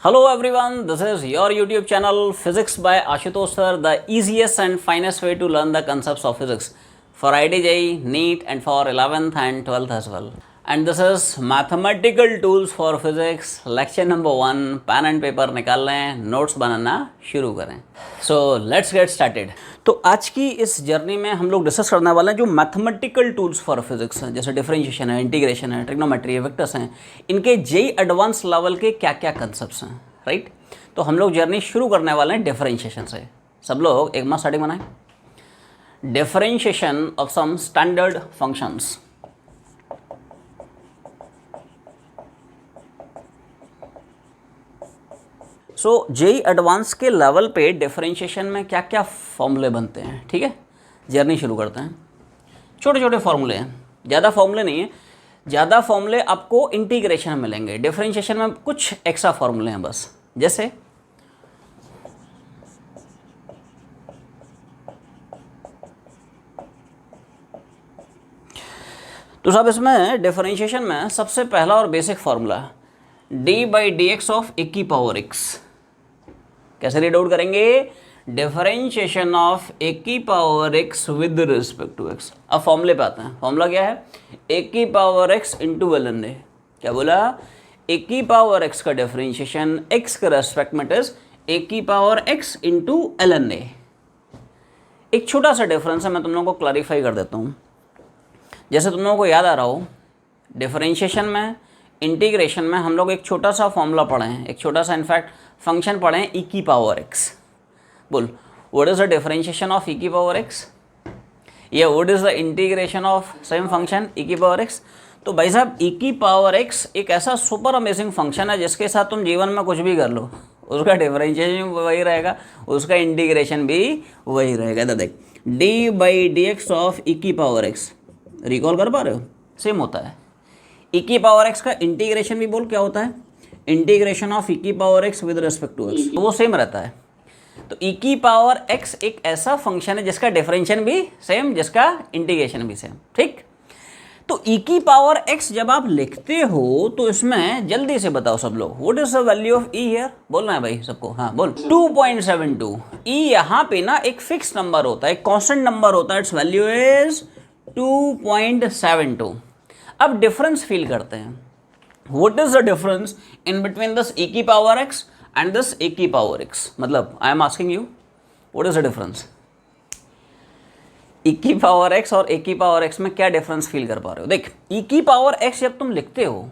Hello everyone, this is your YouTube channel Physics by Ashutosh Sir, the easiest and finest way to learn the concepts of physics for IIT, NEET and for 11th and 12th as well. And this is Mathematical Tools for Physics, lecture number 1. Pen and paper निकाल लें, notes बनाना शुरू करें. So let's get started. तो आज की इस journey में हम लोग डिस्कस करने वाले हैं जो मैथमेटिकल टूल्स फॉर फिजिक्स हैं, जैसे डिफरेंशिएशन है, इंटीग्रेशन है, ट्रिग्नोमेट्री है, वेक्टर्स हैं, इनके जेई एडवांस लेवल के क्या क्या कंसेप्ट्स हैं, राइट. तो हम लोग जर्नी शुरू करने वाले हैं डिफरेंशिएशन से. सब लोग एक मास स्टार्टिंग बनाएं. Differentiation of some standard functions. So JEE advanced के लेवल पे डिफरेंशिएशन में क्या क्या फॉर्मूले बनते हैं, ठीक है. जर्नी शुरू करते हैं. छोटे छोटे फॉर्मूले हैं, ज़्यादा फॉर्मूले नहीं है. ज़्यादा फॉर्मूले आपको इंटीग्रेशन में मिलेंगे, डिफरेंशिएशन में कुछ एक्स्ट्रा फॉर्मूले हैं बस. जैसे तो साहब इसमें डिफरेंशिएशन में सबसे पहला और बेसिक फॉर्मूला d/dx ऑफ ए की पावर x. कैसे रीड आउट करेंगे? डिफरेंशिएशन ऑफ ए की power x with respect to x. अब फॉर्मूले पे आते हैं. फॉर्मूला क्या है? ए की power x into ln a. क्या बोला? ए की पावर x का डिफरेंशिएशन x के रेस्पेक्ट में इज ए की power x into ln a. एक छोटा सा डिफरेंस है, मैं तुम लोगों को क्लैरिफाई कर देता हूँ. जैसे तुम लोगों को याद आ रहा हो, डिफरेंशिएशन में, इंटीग्रेशन में हम लोग एक छोटा सा फॉर्मूला पढ़े हैं, एक छोटा सा इनफैक्ट फंक्शन पढ़े हैं, ई की पावर x. बोल, what is the differentiation of ई की पावर x, या what is the integration of same function e की पावर x. तो भाई साहब, ई की पावर x एक ऐसा सुपर अमेजिंग फंक्शन है जिसके साथ तुम जीवन में कुछ भी कर लो, उसका डिफरेंशिएशन भी वही रहेगा, उसका इंटीग्रेशन भी वही रहेगा. तो देख, d/dx ऑफ ई की पावर x, रिकॉल कर पा रहे हो? सेम होता है. ई की पावर x का इंटीग्रेशन भी बोल क्या होता है? इंटीग्रेशन ऑफ ई की power x with respect to x, वो सेम रहता है. तो ई की पावर x एक ऐसा फंक्शन है जिसका डिफरेंशिएशन भी सेम, जिसका इंटीग्रेशन भी सेम, ठीक. तो ई की पावर x जब आप लिखते हो तो इसमें जल्दी से बताओ सब लोग, what is the value of E here? बोलना है भाई सबको. हाँ बोल. 2.72. ई यहाँ पे ना एक फिक्स नंबर होता है, एक कॉन्स्टेंट नंबर होता है, इट्स वैल्यू इज 2.72. अब डिफरेंस फील करते हैं. What is the difference in between this e की power x and this a की पावर x? मतलब I am asking you, what is the difference? e की power x और a की power x में क्या डिफरेंस फील कर पा रहे हो? देख, e की पावर x जब तुम लिखते हो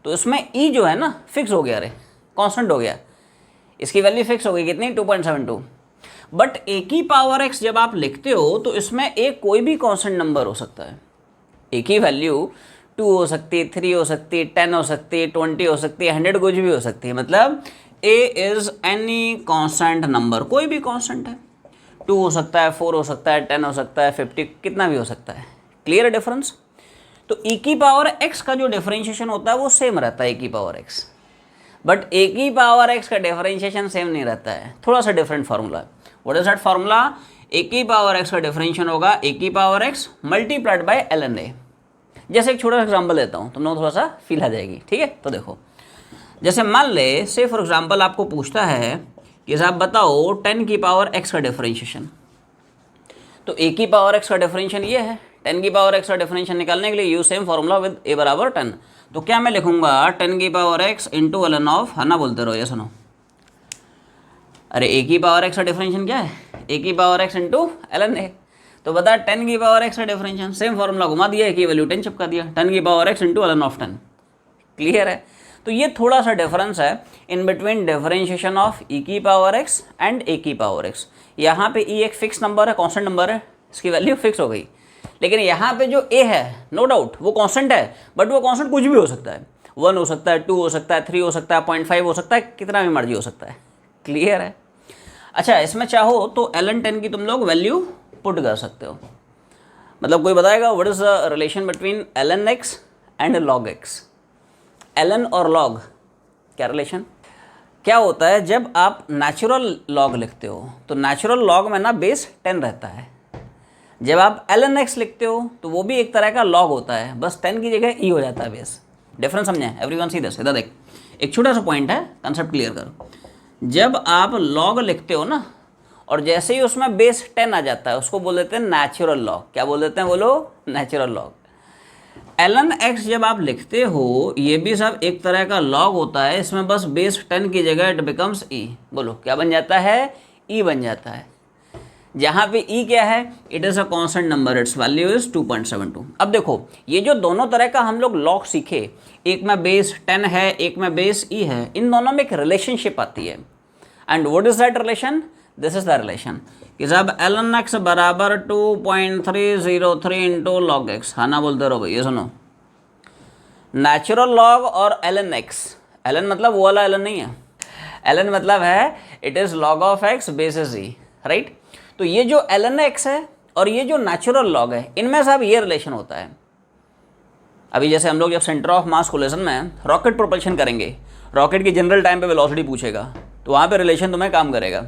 तो इसमें e जो है ना फिक्स हो गया, रे कांस्टेंट हो गया, इसकी वैल्यू फिक्स हो गई, कितनी? 2.72. बट a की पावर x जब आप लिखते हो तो इसमें a कोई भी कांस्टेंट नंबर हो सकता है. a की वैल्यू 2 हो सकती है, 3 हो सकती है, 10 हो सकती है, 20 हो सकती है, 100 कुछ भी हो सकती है. मतलब a is any constant number, कोई भी कांस्टेंट है. 2 हो सकता है, 4 हो सकता है, 10 हो सकता है, 50, कितना भी हो सकता है. Clear difference? तो e की पावर x का जो डिफरेंशिएशन होता है वो सेम रहता है, a की पावर x. बट a की पावर x का डिफरेंशिएशन सेम नहीं रहता है, थोड़ा सा डिफरेंट फार्मूला है. What is that formula? a की पावर x का डिफरेंशिएशन होगा a की power x multiplied by ln a. जैसे एक छोटा सा एग्जाम्पल देता हूँ, तुम लोग थोड़ा सा फील आ जाएगी, ठीक है. तो देखो, जैसे मान ले, से फॉर एग्जाम्पल आपको पूछता है कि साहब बताओ 10 की पावर x का डिफरेंशिएशन. तो a की पावर x का डिफरेंशिएशन ये है. 10 की पावर x का डिफरेंशिएशन निकालने के लिए use same formula with a बराबर 10. तो क्या मैं लिखूंगा? 10 की power x into ln of, है ना, बोलते रहो, ये सुनो. अरे a की पावर x का डिफरेंशिएशन क्या है? a की power x into ln a. तो बता, 10 की पावर x का डिफरेंशिएशन, सेम फॉर्मूला घुमा दिया, की वैल्यू 10 चिपका दिया, 10 की power x into ln of 10. Clear है? तो ये थोड़ा सा डिफरेंस है in between differentiation of e की पावर x एंड a की पावर x. यहाँ पे e एक फिक्स नंबर है, कांस्टेंट नंबर है, इसकी वैल्यू फिक्स हो गई. लेकिन यहाँ पे जो a है, नो डाउट वो कांस्टेंट है, बट वो कांस्टेंट कुछ भी हो सकता है. 1 हो सकता है, 2 हो सकता है, 3 हो सकता है, 0.5 हो सकता है, कितना भी मर्जी हो सकता है. क्लियर है? अच्छा, इसमें चाहो तो ln 10 की तुम लोग वैल्यू पुट कर सकते हो. मतलब कोई बताएगा what is the relation between ln x and log x? ln और log क्या रिलेशन? क्या होता है जब आप नेचुरल log लिखते हो तो नेचुरल log में ना बेस 10 रहता है. जब आप ln x लिखते हो तो वो भी एक तरह का log होता है, बस 10 की जगह e हो जाता है बेस. डिफरेंस समझे? Everyone see this. इधर देख, एक छोटा सा पॉइंट है, कंसेप्ट क्लियर करो। जब आप लॉग लिखते हो ना और जैसे ही उसमें बेस 10 आ जाता है उसको बोल देते हैं नेचुरल लॉग। क्या बोल देते हैं बोलो? Natural log. ln x जब आप लिखते हो ये भी सब एक तरह का लॉग होता है, इसमें बस बेस 10 की जगह इट बिकम्स e। बोलो क्या बन जाता है? e बन जाता है। जहाँ पे e क्या है? It is a constant number, it's value is 2.72। अब देखो ये जो दोनों तरह का हम लोग लॉग सीखे, एक में बेस 10 है एक में बेस e है, इन दोनों में एक रिलेशनशिप आती है। And what is that relation? This is the relation कि जब ln x बराबर 2.303 इंटू लॉग एक्स, हाँ ना बोलते रहो भैया, सुनो। नेचुरल लॉग और ln x, ln मतलब वो वाला ln नहीं है, ln मतलब है it is log of x basis e, right. तो ये जो ln x है और ये जो नेचुरल लॉग है, इनमें से अब ये रिलेशन होता है। अभी जैसे हम लोग जब सेंटर ऑफ मास कोलिजन में रॉकेट प्रोपल्शन करेंगे, रॉकेट की जनरल टाइम पे वेलोसिटी पूछेगा, तो वहाँ पे रिलेशन तुम्हें काम करेगा।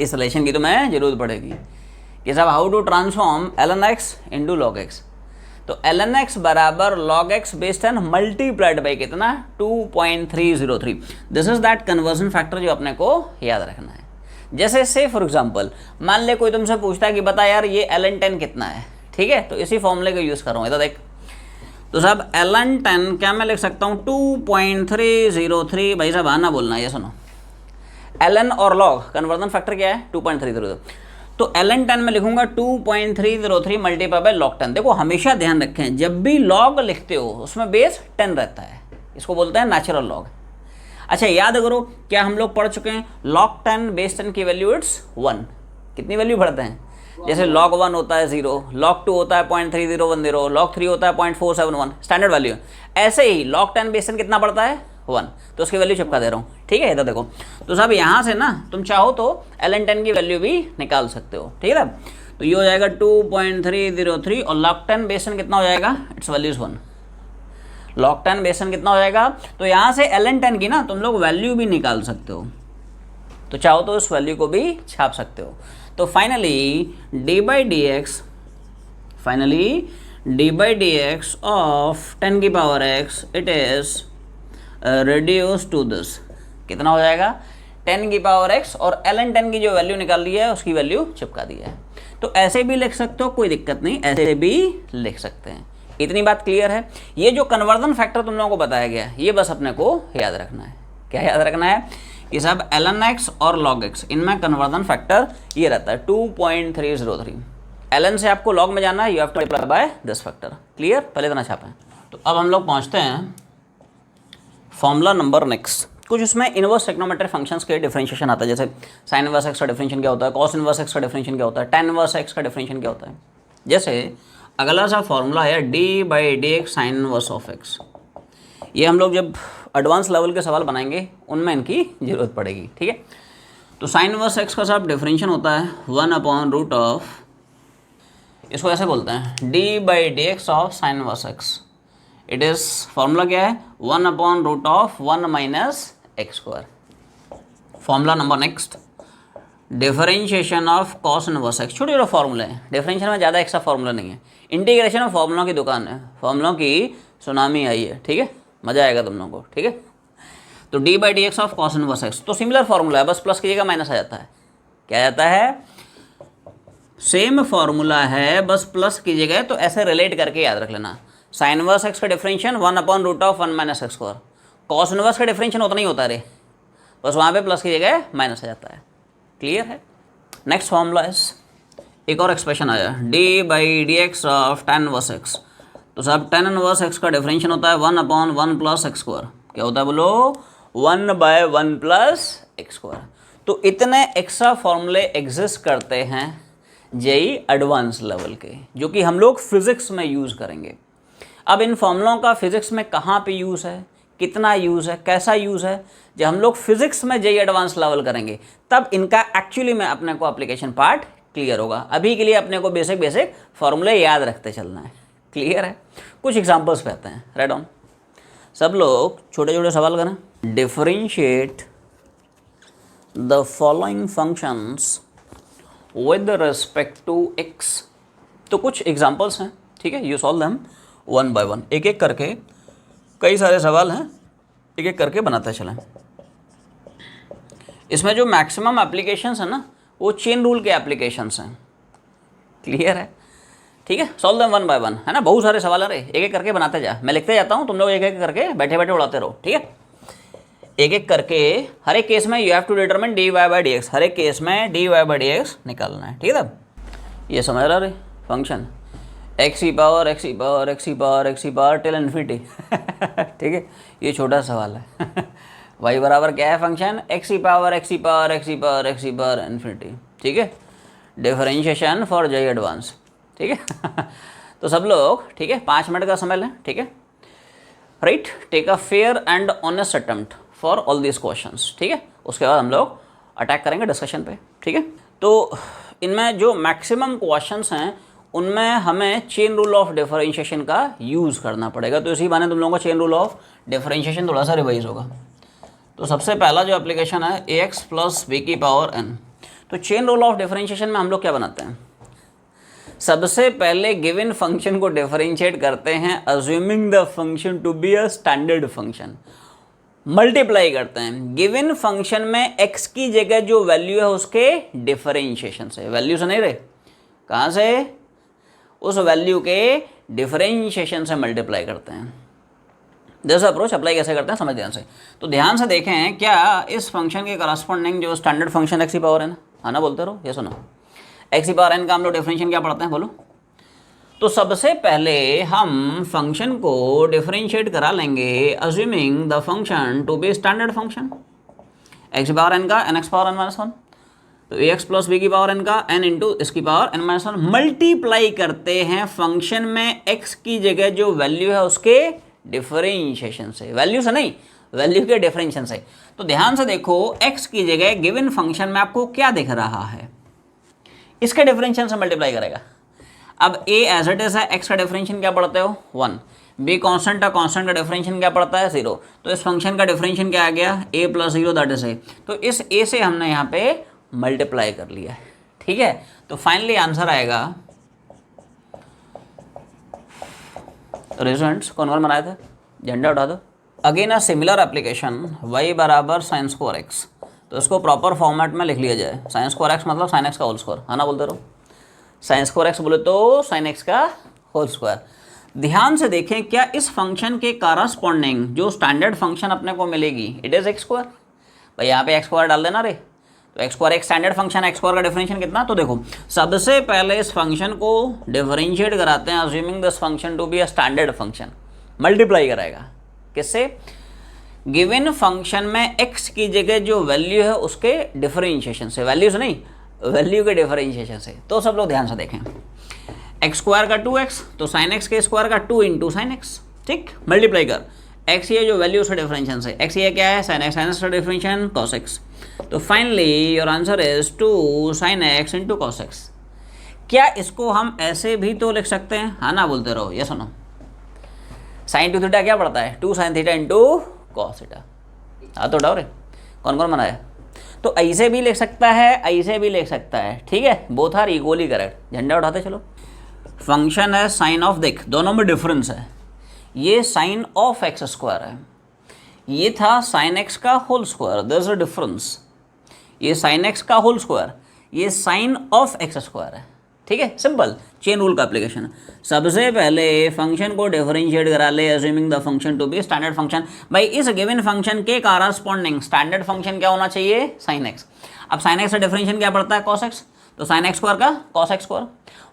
इस रिलेशन की तुम्हें जरूरत पड़ेगी कि साहब how to transform ln x into log X. तो ln x बराबर log x base 10 multiplied by कितना? 2.303। This is that conversion factor जो अपने को याद रखना है। जैसे से फॉर एग्जांपल मान ले कोई तुमसे पूछता है कि बता यार ये ln 10 कितना है, ठीक है, तो इसी फॉर्मूले का यूज़ कर रहा हूँ। इधर देख, तो साहब ln 10 क्या मैं लिख सकता हूँ? 2.303। भाई साहब आना बोलना, ये सुनो। ln और log कन्वर्जन फैक्टर क्या है? 2.303। तो ln 10 में लिखूंगा 2.303 मल्टीप्लाई बाय log 10। देखो हमेशा ध्यान रखें जब भी log लिखते हो उसमें बेस 10 रहता है, इसको बोलते हैं नेचुरल log। अच्छा याद करो, क्या हम लोग पढ़ चुके हैं log 10 बेस 10 की वैल्यू इट्स 1। कितनी वैल्यू पढ़ते हैं? जैसे log 1 होता है 0, log 2 होता है 0.3010, log 3 होता है 0.471, स्टैंडर्ड वैल्यू। ऐसे ही log 10 बेस 10 कितना पड़ता है? 1। तो उसकी वैल्यू चिपका दे रहा हूँ, ठीक है। इधर देखो, तो साहब यहाँ से ना तुम चाहो तो ln 10 की वैल्यू भी निकाल सकते हो, ठीक है। तो ये हो जाएगा 2.303 और log 10 बेस 10 कितना हो जाएगा? It's value is 1। log 10 base 10 कितना हो जाएगा? तो यहाँ से ln 10 की ना तुम लोग वैल्यू भी निकाल सकते हो, तो चाहो तो उस वैल्यू को भी छाप सकते हो। तो finally d by dx of 10 की power x it is reduce to this। कितना हो जाएगा? 10 की पावर x और ln 10 की जो वैल्यू निकाल दी है उसकी वैल्यू चिपका दी है। तो ऐसे भी लिख सकते हो, कोई दिक्कत नहीं, ऐसे भी लिख सकते हैं। इतनी बात क्लियर है। ये जो कन्वर्जन फैक्टर तुम लोगों को बताया गया ये बस अपने को याद रखना है। क्या याद रखना है? कि साहब ln x और log x इनमें कन्वर्जन फैक्टर ये रहता है 2.303। ln से आपको log में जाना है, you have to multiply by this factor. Clear? पहले इतना छापें। तो अब हम लोग पहुँचते हैं फॉर्मूला नंबर नेक्स्ट। कुछ उसमें इनवर्स ट्रिग्नोमेट्रिक फंक्शंस के डिफरेंशिएशन आता है, जैसे साइन इनवर्स एक्स का डिफरेंशिएशन क्या होता है, कॉस इनवर्स एक्स का डिफरेंशिएशन क्या होता है, tan इनवर्स एक्स का डिफरेंशिएशन क्या होता है। जैसे अगला सा फॉर्मूला है d by D x sign inverse of x. ये हम लोग जब एडवांस लेवल के सवाल बनाएंगे उनमें इनकी जरूरत पड़ेगी, ठीक है। तो साइन इनवर्स एक्स का साहब डिफरेंशिएशन होता है 1/√, इसको ऐसे बोलते हैं d by D x of sine inverse x. It is formula क्या है? 1/√1 minus x square. Formula number next, differentiation of cos inverse x. छोटे छोटे फॉर्मूले हैं, डिफरेंशिएशन में ज़्यादा एक्स्ट्रा फॉर्मूला नहीं है। इंटीग्रेशन में फॉर्मूलों की दुकान है, फॉर्मूलों की सुनामी आई है, ठीक है, मज़ा आएगा तुम लोगों को, ठीक है। तो d by D x of cos inverse x तो सिमिलर फॉर्मूला है, बस प्लस की जगह माइनस आ जाता है। क्या जाता है? सेम फॉर्मूला है, बस प्लस की जगह, तो ऐसे रिलेट करके याद रख लेना। साइन इनवर्स एक्स का differentiation 1/√1 minus x square. Cos inverse का डिफरेंशिएशन उतना ही होता रे, बस वहाँ पे प्लस की जगह माइनस आ जाता है। क्लियर है? नेक्स्ट फॉर्मूला इज, एक और एक्सप्रेशन आया d by D x of tan inverse x. तो साहब tan इनवर्स एक्स का डिफरेंशिएशन होता है 1/1 प्लस एक्स स्क्वायर। क्या होता है बोलो? 1/1 प्लस एक्स स्क्वायर। तो इतने एक्स्ट्रा फॉर्मूले एग्जिस्ट करते हैं जेई एडवांस लेवल के, जो कि हम लोग फिजिक्स में यूज़ करेंगे। अब इन फॉर्मूलों का फिजिक्स में कहाँ पे यूज़ है, कितना यूज़ है, कैसा यूज़ है, जब हम लोग फिजिक्स में जेई एडवांस लेवल करेंगे तब इनका एक्चुअली में अपने को एप्लीकेशन पार्ट क्लियर होगा। अभी के लिए अपने को बेसिक बेसिक फॉर्मूले याद रखते चलना है। क्लियर है? कुछ एग्जांपल्स पे आते हैं, राइट ऑन। सब लोग छोटे छोटे सवाल करें। Differentiate the following functions with respect to X. तो कुछ एग्जांपल्स हैं, ठीक है, you solve them one by one, एक एक करके। कई सारे सवाल हैं, एक एक करके बनाते चलें। इसमें जो मैक्सिमम एप्लीकेशंस है ना वो चेन रूल के एप्लीकेशंस हैं। क्लियर है? ठीक है, solve them one by one, है ना, बहुत सारे सवाल है, एक एक करके बनाते जा, मैं लिखते जाता हूँ, तुम लोग एक एक करके बैठे बैठे उड़ाते रहो। ठीक है, एक एक करके हर एक केस में you have to determine d Y by D x, हर एक केस में d Y by D x निकालना है। ठीक है, ये समझ रहा रे function x e power x e power x e power x e power till infinity. ठीक है, ये छोटा सवाल है। वाई बराबर क्या है function x e power x e power x e power x e power infinity. ठीक है, डिफरेंशिएशन फॉर जे एडवांस। ठीक है। तो सब लोग ठीक है 5 मिनट का समय लें। ठीक है, right, take a fair and honest attempt for all these questions. ठीक है, उसके बाद हम लोग अटैक करेंगे डिस्कशन पे। ठीक है, तो इनमें जो मैक्सिमम क्वेश्चंस हैं उनमें हमें चेन रूल ऑफ डिफरेंशिएशन का यूज़ करना पड़ेगा। तो इसी बहाने तुम लोगों का चेन रूल ऑफ डिफरेंशिएशन थोड़ा सा रिवाइज होगा। तो सबसे पहला जो एप्लीकेशन है ए एक्स प्लस बी की पावर एन। तो चेन रूल ऑफ डिफरेंशिएशन में हम लोग क्या बनाते हैं, सबसे पहले गिवन फंक्शन को डिफरेंशिएट करते हैं assuming the function to be a standard function, multiply करते हैं गिवन फंक्शन में x की जगह जो वैल्यू है उसके डिफरेंशिएशन से, वैल्यू से नहीं रहे, कहाँ से, उस वैल्यू के डिफरेंशिएशन से मल्टीप्लाई करते हैं। दिस अप्रोच अप्लाई कैसे करते हैं समझ ध्यान से। तो ध्यान से देखें, क्या इस फंक्शन के करस्पॉन्डिंग जो स्टैंडर्ड फंक्शन एक्स की पावर है ना बोलते रहो, ये सुनो, एक्स की पावर एन का हम लोग डिफरेंशिएशन क्या पढ़ते हैं बोलो। तो सबसे पहले हम फंक्शन को डिफरेंशिएट करा लेंगे assuming the function to be standard function, X की पावर एन का N X power N minus one, तो ए एक्स प्लस बी की पावर एन का एन इंटू इसकी power N minus one, multiply करते हैं फंक्शन में एक्स की जगह जो वैल्यू है उसके डिफरेंशिएशन से, वैल्यू से नहीं, वैल्यू के डिफरेंशिएशन से। तो ध्यान से देखो, एक्स की जगह गिवन फंक्शन में आपको क्या दिख रहा है, इसके डिफरेंशिएशन से मल्टीप्लाई करेगा। अब ए एज इट इज है, एक्स का डिफरेंशिएशन क्या पढ़ते हो 1, बी कांस्टेंट है, कांस्टेंट का डिफरेंशिएशन क्या पड़ता है 0, तो इस फंक्शन का डिफरेंशिएशन क्या आ गया a plus 0 that is a, तो इस a से हमने यहाँ पे मल्टीप्लाई कर लिया है। ठीक है, तो फाइनली आंसर आएगा, रिजल्ट्स कौन कौन बनाए थे, झंडा उठा दो। Again a similar application y बराबर साइन स्क्वायर एक्स, तो इसको प्रॉपर फॉर्मेट में लिख लिया जाए, साइन स्क्वायर एक्स मतलब साइन एक्स का होल स्क्वायर, है ना बोलते रहो, साइन स्क्वायर एक्स बोले तो साइन एक्स का होल स्क्वायर। ध्यान से देखें, क्या इस फंक्शन के करस्पॉन्डिंग जो स्टैंडर्ड फंक्शन अपने को मिलेगी इट इज एक्स स्क्वायर, भाई यहाँ पे एक्स स्क्वायर डाल देना रे, तो एक्स स्क्वायर एक स्टैंडर्ड फंक्शन है, एक्स स्क्वायर का डिफरेंशिएशन कितना, तो देखो सबसे पहले इस फंक्शन को डिफरेंशिएट कराते हैं assuming this function to be a standard function, multiply कराएगा किससे, गिवन फंक्शन में x की जगह जो वैल्यू है उसके डिफरेंशिएशन से, वैल्यू से नहीं, वैल्यू के डिफरेंशिएशन से। तो सब लोग ध्यान से देखें, एक्स स्क्वायर का 2x, तो साइन एक्स के स्क्वायर का 2 इंटू साइन एक्स, ठीक, मल्टीप्लाई कर, x ये जो वैल्यू उसका डिफरेंशिएशन से, x ये क्या है साइन एक्स का डिफरेंशिएशन कॉस एक्स, तो finally your answer is 2 sine x into cos x. क्या इसको हम ऐसे भी तो लिख सकते हैं, हाँ ना बोलते रहो, ये सुनो, साइन टू थीटा क्या पड़ता है 2 sine theta into cos theta, हाँ तो डाउरे कौन कौन बनाया, तो ऐसे भी लिख सकता है, ऐसे भी लिख सकता है, ठीक है, बोथ आर इक्वली करेक्ट, झंडा उठाते चलो। फंक्शन है साइन ऑफ, देख दोनों में डिफरेंस है, ये साइन ऑफ एक्स स्क्वायर है, ये था साइन एक्स का whole square, there is a difference, ये साइन एक्स का होल स्क्वायर, ये साइन ऑफ एक्स स्क्वायर है, ठीक है, सिंपल चेन रूल का एप्लीकेशन। सबसे पहले फंक्शन को डिफरेंशिएट करा ले assuming the function to be standard function, भाई इस गिवन फंक्शन के करस्पॉन्डिंग स्टैंडर्ड फंक्शन क्या होना चाहिए साइन एक्स, अब साइन एक्स का डिफरेंशिएशन क्या पड़ता है कॉस एक्स, तो साइन एक्स स्क्वायर का कॉस एक्स स्क्वायर,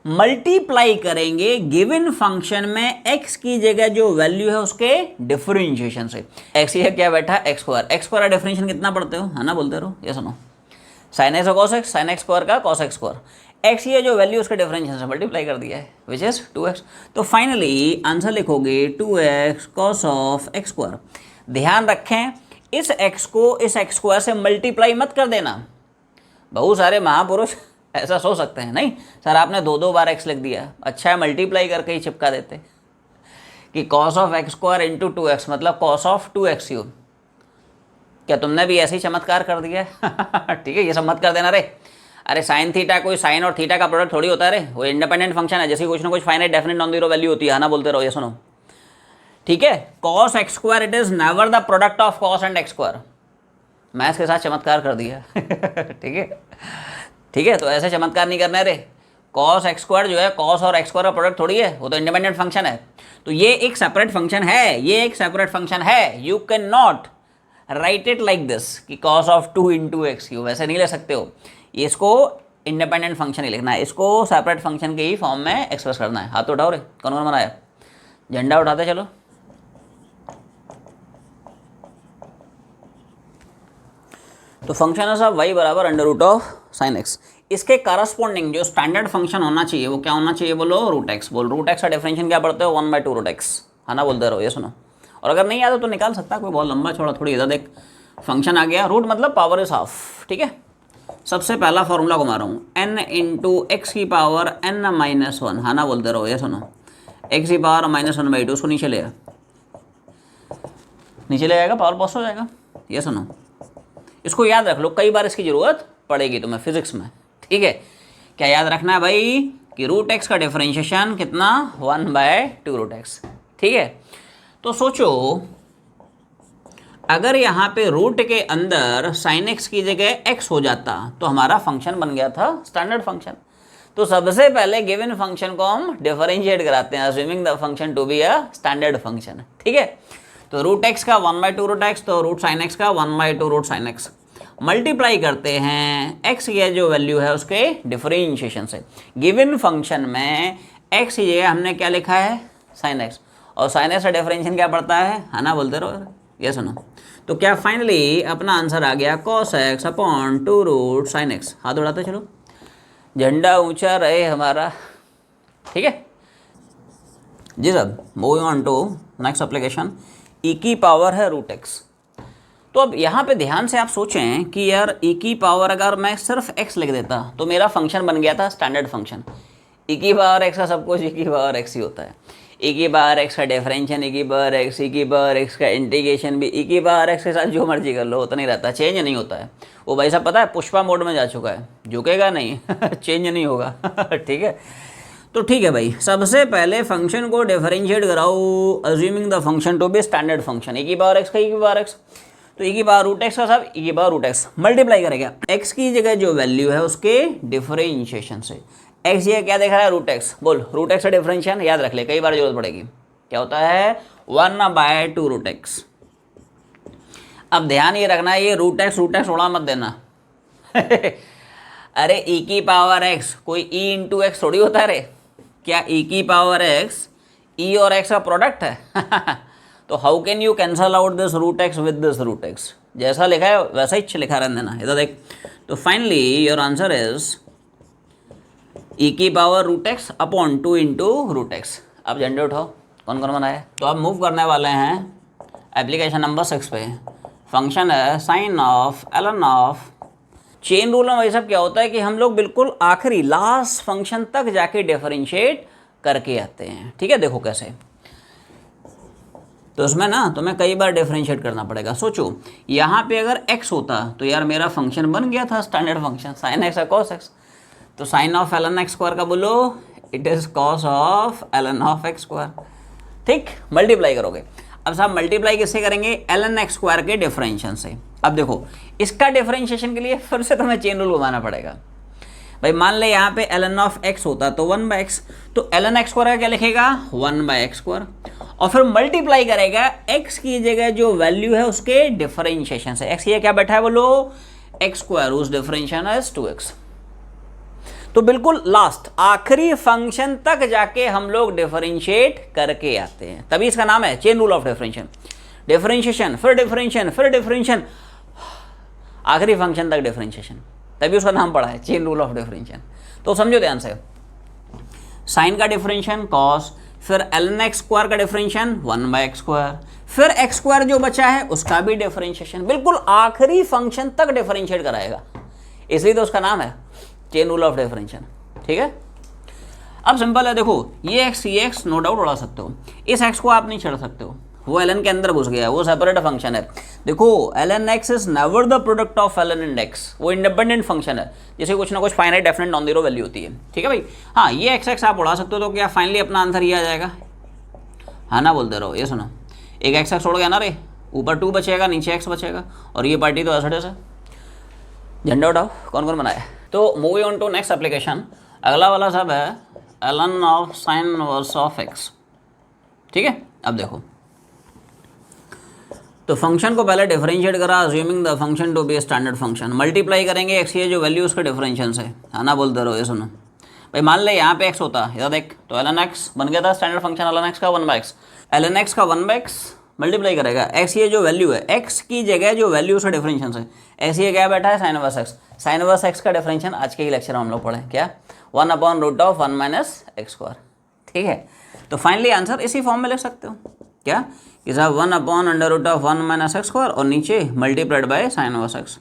मल्टीप्लाई करेंगे गिवन फंक्शन में x की जगह जो वैल्यू है उसके डिफरेंशिएशन से, x ये क्या बैठा एक्स स्क्वायर, एक्स स्क्वायर का डिफरेंशिएशन कितना पढ़ते हो, है ना बोलते रहो, ये सुनो, साइन एक्स का cos x, sine x square का कॉस एक्स स्क्वायर, x ये जो वैल्यू उसके डिफरेंशिएशन से मल्टीप्लाई कर दिया है विच इज 2x, तो फाइनली आंसर लिखोगे 2x cos of x square. ध्यान रखें, इस x को इस एक्स स्क्वायर से मल्टीप्लाई मत कर देना, बहुत सारे महापुरुष ऐसा सोच सकते हैं, नहीं सर आपने 2 बार x लिख दिया, अच्छा है मल्टीप्लाई करके ही चिपका देते कि cos of x square into 2x मतलब कॉस ऑफ 2x क्यूब, क्या तुमने भी ऐसे ही चमत्कार कर दिया ठीक है, ये सब मत कर देना रे, अरे साइन थीटा कोई साइन और थीटा का प्रोडक्ट थोड़ी होता है रे, वो इंडिपेंडेंट फंक्शन है, जैसे कुछ ना कुछ finite definite non zero value होती है ना बोलते रहो, ये सुनो, ठीक है, cos x square it is never the product of cos and x square. Maths के साथ चमत्कार कर दिया ठीक है, ठीक है, तो ऐसे चमत्कार नहीं करना है रे। cos x स्क्वायर जो है cos और x स्क्वायर का प्रोडक्ट थोड़ी है, वो तो इंडिपेंडेंट फंक्शन है। तो ये एक सेपरेट फंक्शन है, ये एक सेपरेट फंक्शन है। You can not right it like this कि cos of 2 into x Q, वैसे नहीं ले सकते हो। ये इसको इंडिपेंडेंट फंक्शन ही लिखना है, इसको सेपरेट फंक्शन के ही फॉर्म में एक्सप्रेस करना है। हाथ उठाओ रे, कौन कौन बनाया, झंडा उठाते चलो। तो फंक्शन है साहब y बराबर under root of sine X. इसके करस्पॉन्डिंग जो स्टैंडर्ड फंक्शन होना चाहिए वो क्या होना चाहिए, बोलो रूट एक्स। बोल रूट एक्स का डिफरेंशियल क्या पढ़ते हो, 1/2 रूट एक्स, है ना, बोलते रहो, ये सुनो। और अगर नहीं आता तो निकाल सकता, कोई बहुत लंबा छोड़ा थोड़ी। इधर देख, फंक्शन आ गया, रूट मतलब पावर इज हाफ, ठीक है। सबसे पहला फॉर्मूला घुमा रहा हूँ, n इंटू एक्स की पावर n-1, है ना, बोलते रहो, ये सुनो। एक्स की पावर -1/2, उसको नीचे ले आ, नीचे ले आएगा, पावर पॉस हो जाएगा, ये सुनो। इसको याद रख लो, कई बार इसकी ज़रूरत पड़ेगी तुम्हें फिजिक्स में, ठीक है। क्या याद रखना है भाई कि रूट एक्स का डिफरेंशिएशन कितना, 1/2 रूट एक्स, ठीक है। तो सोचो अगर यहाँ पे रूट के अंदर साइन एक्स की जगह एक्स हो जाता तो हमारा फंक्शन बन गया था स्टैंडर्ड फंक्शन। तो सबसे पहले गिवन फंक्शन को हम डिफरेंशिएट कराते हैं, assuming the function to be a standard function, ठीक है। तो रूट एक्स का 1/2 रूट एक्स, तो रूट साइन एक्स का 1/2 रूट साइन एक्स, मल्टीप्लाई करते हैं एक्स की जो वैल्यू है उसके डिफरेंशिएशन से। गिवन फंक्शन में एक्स की जगह हमने क्या लिखा है, साइन एक्स, और साइन एक्स का डिफरेंशिएशन क्या पड़ता है ना, बोलते रहो, ये सुनो। तो क्या फाइनली अपना आंसर आ गया cos x upon 2 root sine X. हाथ उड़ाते चलो, झंडा ऊंचा रहे हमारा, ठीक है जी साहब। Moving on to next application, e की पावर है रूट एक्स। तो अब यहाँ पे ध्यान से आप सोचें कि यार e की पावर अगर मैं सिर्फ x लिख देता तो मेरा फंक्शन बन गया था स्टैंडर्ड फंक्शन। e की पावर x का सब कुछ e की पावर x ही होता है। e की पावर x का डिफरेंशियल e की पावर x, e की पावर x का इंटीग्रेशन भी e की पावर x के साथ जो मर्जी कर लो, होता नहीं रहता, चेंज नहीं होता है। वो भाई साहब पता है पुष्पा मोड में जा चुका है, झुकेगा नहीं चेंज नहीं होगा ठीक है। तो ठीक है भाई, सबसे पहले फंक्शन को डिफरेंशिएट कराओ assuming the function to be standard function. e की पावर x का e की पावर x, तो e की पावर रूट एक्स का साहब e की पावर रूट एक्स, मल्टीप्लाई करेगा x की जगह जो वैल्यू है उसके डिफरेंशिएशन से। x ये क्या देख रहा है, रूट एक्स। बोल रूट एक्स का डिफरेंशिएशन याद रख ले, कई बार जरूरत पड़ेगी। क्या होता है, 1/2 रूट एक्स। अब ध्यान ये रखना है, ये रूट एक्स उड़ा मत देना अरे e की पावर x कोई e इंटू एक्स थोड़ी होता है रे। क्या e की पावर x e और x का प्रोडक्ट है तो how can you cancel out this root X with this root X, जैसा लिखा है वैसा ही लिखा रहने देना, इधर देख। तो finally your answer is e की power root X upon 2 into root X. अब झंडे उठाओ, कौन कौन बनाया। तो अब मूव करने वाले हैं एप्लीकेशन नंबर 6 पे। फंक्शन है sine of ln of. Chain rule में वही सब क्या होता है कि हम लोग बिल्कुल आखिरी लास्ट फंक्शन तक जाके डिफरेंशिएट करके आते हैं, ठीक है। देखो कैसे, तो उसमें ना तुम्हें कई बार डिफरेंशिएट करना पड़ेगा। सोचो यहाँ पे अगर x होता तो यार मेरा फंक्शन बन गया था स्टैंडर्ड फंक्शन साइन एक्स या कॉस एक्स। तो sine of ln X square का बोलो it is cos of ln of x square, ठीक। मल्टीप्लाई करोगे, अब साहब मल्टीप्लाई किससे करेंगे, ln एक्स स्क्वायर के डिफरेंशिएशन से। अब देखो इसका डिफरेंशिएशन के लिए फिर से तुम्हें चेन रूल घुमाना पड़ेगा भाई। मान ले यहाँ पे ln ऑफ x होता तो 1/x, तो ln एक्स स्क्वायर का क्या लिखेगा 1/x स्क्वायर, और फिर मल्टीप्लाई करेगा x की जगह जो वैल्यू है उसके डिफरेंशिएशन से। x ये क्या बैठा है बोलो x स्क्वायर, उस डिफरेंशिएशन इज 2x। तो बिल्कुल लास्ट आखिरी फंक्शन तक जाके हम लोग डिफरेंशिएट करके आते हैं, तभी इसका नाम है chain rule of differentiation. Differentiation फिर डिफरेंशिएशन फिर डिफरेंशिएशन, आखिरी फंक्शन तक डिफरेंशिएशन, तभी उसका नाम पड़ा है चेन रूल ऑफ डिफरेंशिएशन। तो समझो ध्यान से, साइन का डिफरेंशिएशन कॉस, फिर ln एक्स स्क्वायर का डिफरेंशिएशन 1/x स्क्वायर, फिर x स्क्वायर जो बचा है उसका भी डिफरेंशिएशन, बिल्कुल आखिरी फंक्शन तक डिफरेंशिएट कराएगा, इसलिए तो उसका नाम है चेन रूल ऑफ डिफरेंशिएशन, ठीक है। अब सिंपल है, देखो ये x नो डाउट उड़ा सकते हो, इस x को आप नहीं छेड़ सकते हो, वो ln के अंदर घुस गया है, वो सेपरेट फंक्शन है। देखो ln x is never the product of ln and x, वो इंडिपेंडेंट फंक्शन है, जैसे कुछ ना कुछ finite definite non zero value होती है, ठीक है भाई। हाँ ये x आप उड़ा सकते हो, तो क्या फाइनली अपना आंसर ये आ जाएगा, हाँ ना बोलते रहो, ये सुनो, एक एक्स छोड़ गया ना रे, ऊपर 2 बचेगा, नीचे एक्स बचेगा, और ये पार्टी तो ऐसा है। झंडा उठाओ, कौन कौन बनाया। तो moving on to next application, अगला वाला सब है ln of sine inverse of X. ठीक है, अब देखो, तो फंक्शन को पहले डिफरेंशिएट करा, assuming the function to be standard function, multiply करेंगे एक्स ये जो वैल्यू उसके डिफरेंशियल से, है ना बोलते रहो, ये सुनो भाई। मान ले यहाँ पे एक्स होता, इधर देख, तो ln x बन गया था स्टैंडर्ड फंक्शन ln x का 1/x, ln x का 1/x मल्टीप्लाई करेगा एक्स ये जो वैल्यू है, एक्स की जगह जो वैल्यू उसका डिफरेंशियल है, एक्स ये क्या बैठा है sign inverse x, sign inverse x का डिफरेंशियल आज के ही लेक्चर में हम लोग पढ़े क्या, 1/√(1 - x²। ठीक है, तो फाइनली आंसर इसी फॉर्म में लिख सकते हो क्या, कि साहब 1/√(1 - x² और नीचे multiplied by sine inverse X.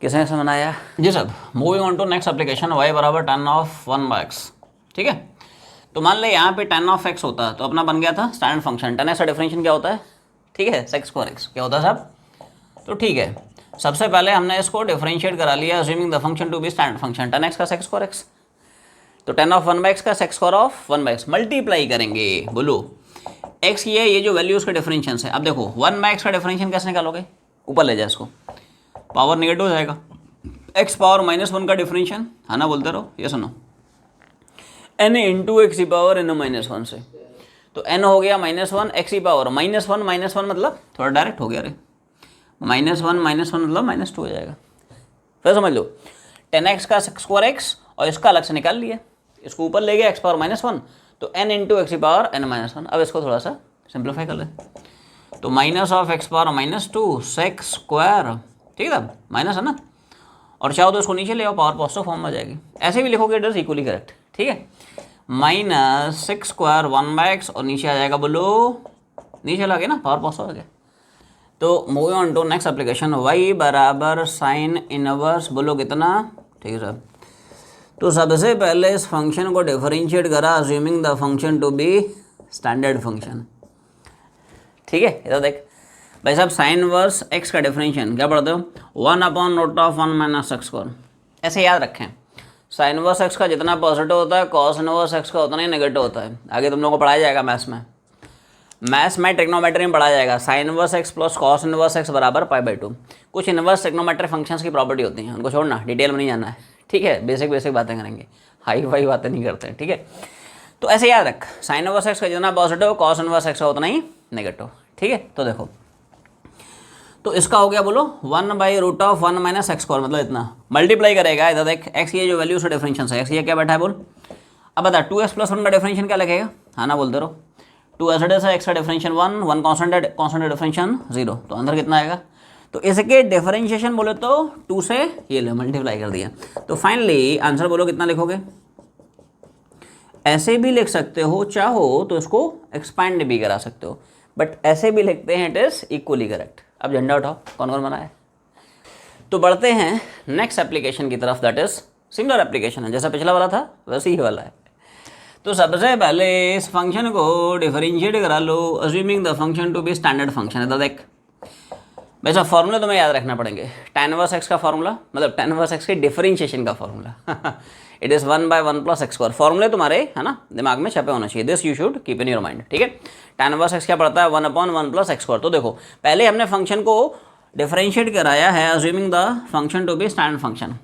किसने समझ आया जी सब। Moving on to next application, y बराबर tan ऑफ 1/x। ठीक है, तो मान ले यहाँ पे tan ऑफ x होता है, तो अपना बन गया था स्टैंडर्ड फंक्शन, tan x का डिफरेंशियल क्या होता है, ठीक है, sec²x क्या होता है साहब। तो ठीक है, सबसे पहले हमने इसको डिफरेंशिएट करा लिया, assuming the function to be standard function, tan x का sec²x, तो tan ऑफ 1/x का sec² ऑफ 1/x मल्टीप्लाई करेंगे, बोलो x ये जो वैल्यू उसका डिफरेंशियल है। अब देखो 1/x का डिफरेंशियल कैसे निकालोगे, ऊपर ले जाए इसको, पावर नेगेटिव हो जाएगा, x पावर -1 का डिफरेंशियल, है ना बोलते रहो, ये सुनो, n into x e power n -1 से, तो n हो गया -1, x ई पावर -1 मतलब थोड़ा डायरेक्ट हो गया रे, -1 मतलब -2 हो जाएगा, फिर समझ लो, 10x का sec²x और इसका अलग से निकाल लिया, इसको ऊपर ले गया x पावर -1, तो n into x e power n -1। अब इसको थोड़ा सा सिंप्लीफाई कर ले, तो minus of x power -2 sec², ठीक है, माइनस है ना, और चाहो तो इसको नीचे ले आओ, पावर पॉजिटिव फॉर्म में आ जाएगी, ऐसे भी लिखोगे इट इज इक्वली करेक्ट। ठीक है, -sec² 1/x और नीचे आ जाएगा, बोलो नीचे लगे ना, पावर पॉजिटिव आ गया। तो moving on to next application, y बराबर साइन इनवर्स, बोलो कितना, ठीक है सर। तो सबसे पहले इस फंक्शन को डिफरेंशिएट करा, assuming the function to be standard function. ठीक है, इधर देख भाई साहब, साइन इनवर्स x का डिफरेंशियल क्या पढ़ते हो, 1/√(1 - x²। ऐसे याद रखें, साइन इनवर्स x का जितना पॉजिटिव होता है, कॉस इनवर्स x का उतना ही नेगेटिव होता है। आगे तुम लोगों को पढ़ाया जाएगा मैथ्स में ट्रिग्नोमेट्री में पढ़ाया जाएगा, sign inverse x plus cos inverse x बराबर π/2। कुछ इनवर्स ट्रिग्नोमेट्री फंक्शंस की प्रॉपर्टी होती हैं, उनको छोड़ना, डिटेल में नहीं जाना है। ठीक है, बेसिक बातें करेंगे, हाई फाई बातें नहीं करते हैं। ठीक है, तो ऐसे याद रख, साइन इनवर्स x का जितना पॉजिटिव, कॉस इनवर्स x का उतना ही नेगेटिव। ठीक है, तो देखो, तो इसका हो गया, बोलो 1/√(1 - x², मतलब इतना मल्टीप्लाई करेगा, इधर देख x ये जो वैल्यू उसका डिफरेंशियल है, x ये क्या बैठा है बोल। अब बता 2x + 1 का डिफरेंशियल क्या लगेगा, हाँ ना बोलते रहो, 2 एज है, x का डिफरेंशियल 1 कांस्टेंट डिफरेंशियल 0, तो अंदर कितना आएगा। तो इसके डिफरेंशिएशन बोले तो 2 से ये ले मल्टीप्लाई कर दिया, तो फाइनली आंसर बोलो कितना लिखोगे। ऐसे भी लिख सकते हो, चाहो तो इसको एक्सपैंड भी करा सकते हो, बट ऐसे भी लिखते हैं, इट इज इक्वली करेक्ट। अब झंडा उठाओ, कौन कौन बनाए। तो बढ़ते हैं नेक्स्ट एप्लीकेशन की तरफ, दैट इज सिमिलर एप्लीकेशन है, जैसा पिछला वाला था वैसे ही वाला है। तो सबसे पहले इस फंक्शन को डिफरेंशिएट करा लो, assuming the function to be standard function है। तो देख वैसा फॉर्मूला तुम्हें याद रखना पड़ेंगे, tan इनवर्स x का फॉर्मूला, मतलब tan इनवर्स x के डिफरेंशिएशन का फॉर्मूला इट इज़ 1/1 + x²। फॉर्मूले तुम्हारे है ना दिमाग में छपे होना चाहिए, this you should keep in your mind. ठीक है, tan इनवर्स x क्या पड़ता है, 1/1 + x²। तो देखो पहले हमने फंक्शन को डिफरेंशिएट कराया है, assuming the function to be standard function.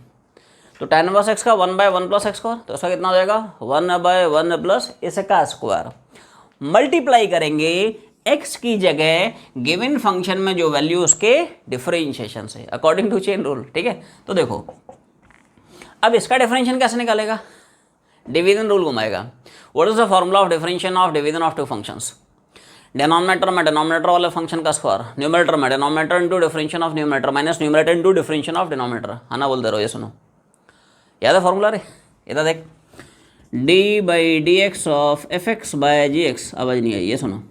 तो tan इनवर्स x का 1/1 + x², तो इसका कितना हो जाएगा 1/1 + इसका स्क्वायर, मल्टीप्लाई करेंगे x की जगह गिवन फंक्शन में जो वैल्यू उसके डिफरेंशिएशन से, अकॉर्डिंग टू चेन रूल। ठीक है, तो देखो अब इसका डिफरेंशिएशन कैसे निकालेगा, डिवीजन रूल घुमाएगा। What is the formula of differentiation of division of two functions, denominator में डिनोमिनेटर वाले फंक्शन का स्क्वायर, न्यूमरेटर में denominator into differentiation of numerator minus numerator into differentiation of denominator. है ना बोलते रहो, ये सुनो, याद है फॉर्मूला रे, इधर देख d/dx ऑफ fx/gx, आवाज नहीं आई, ये सुनो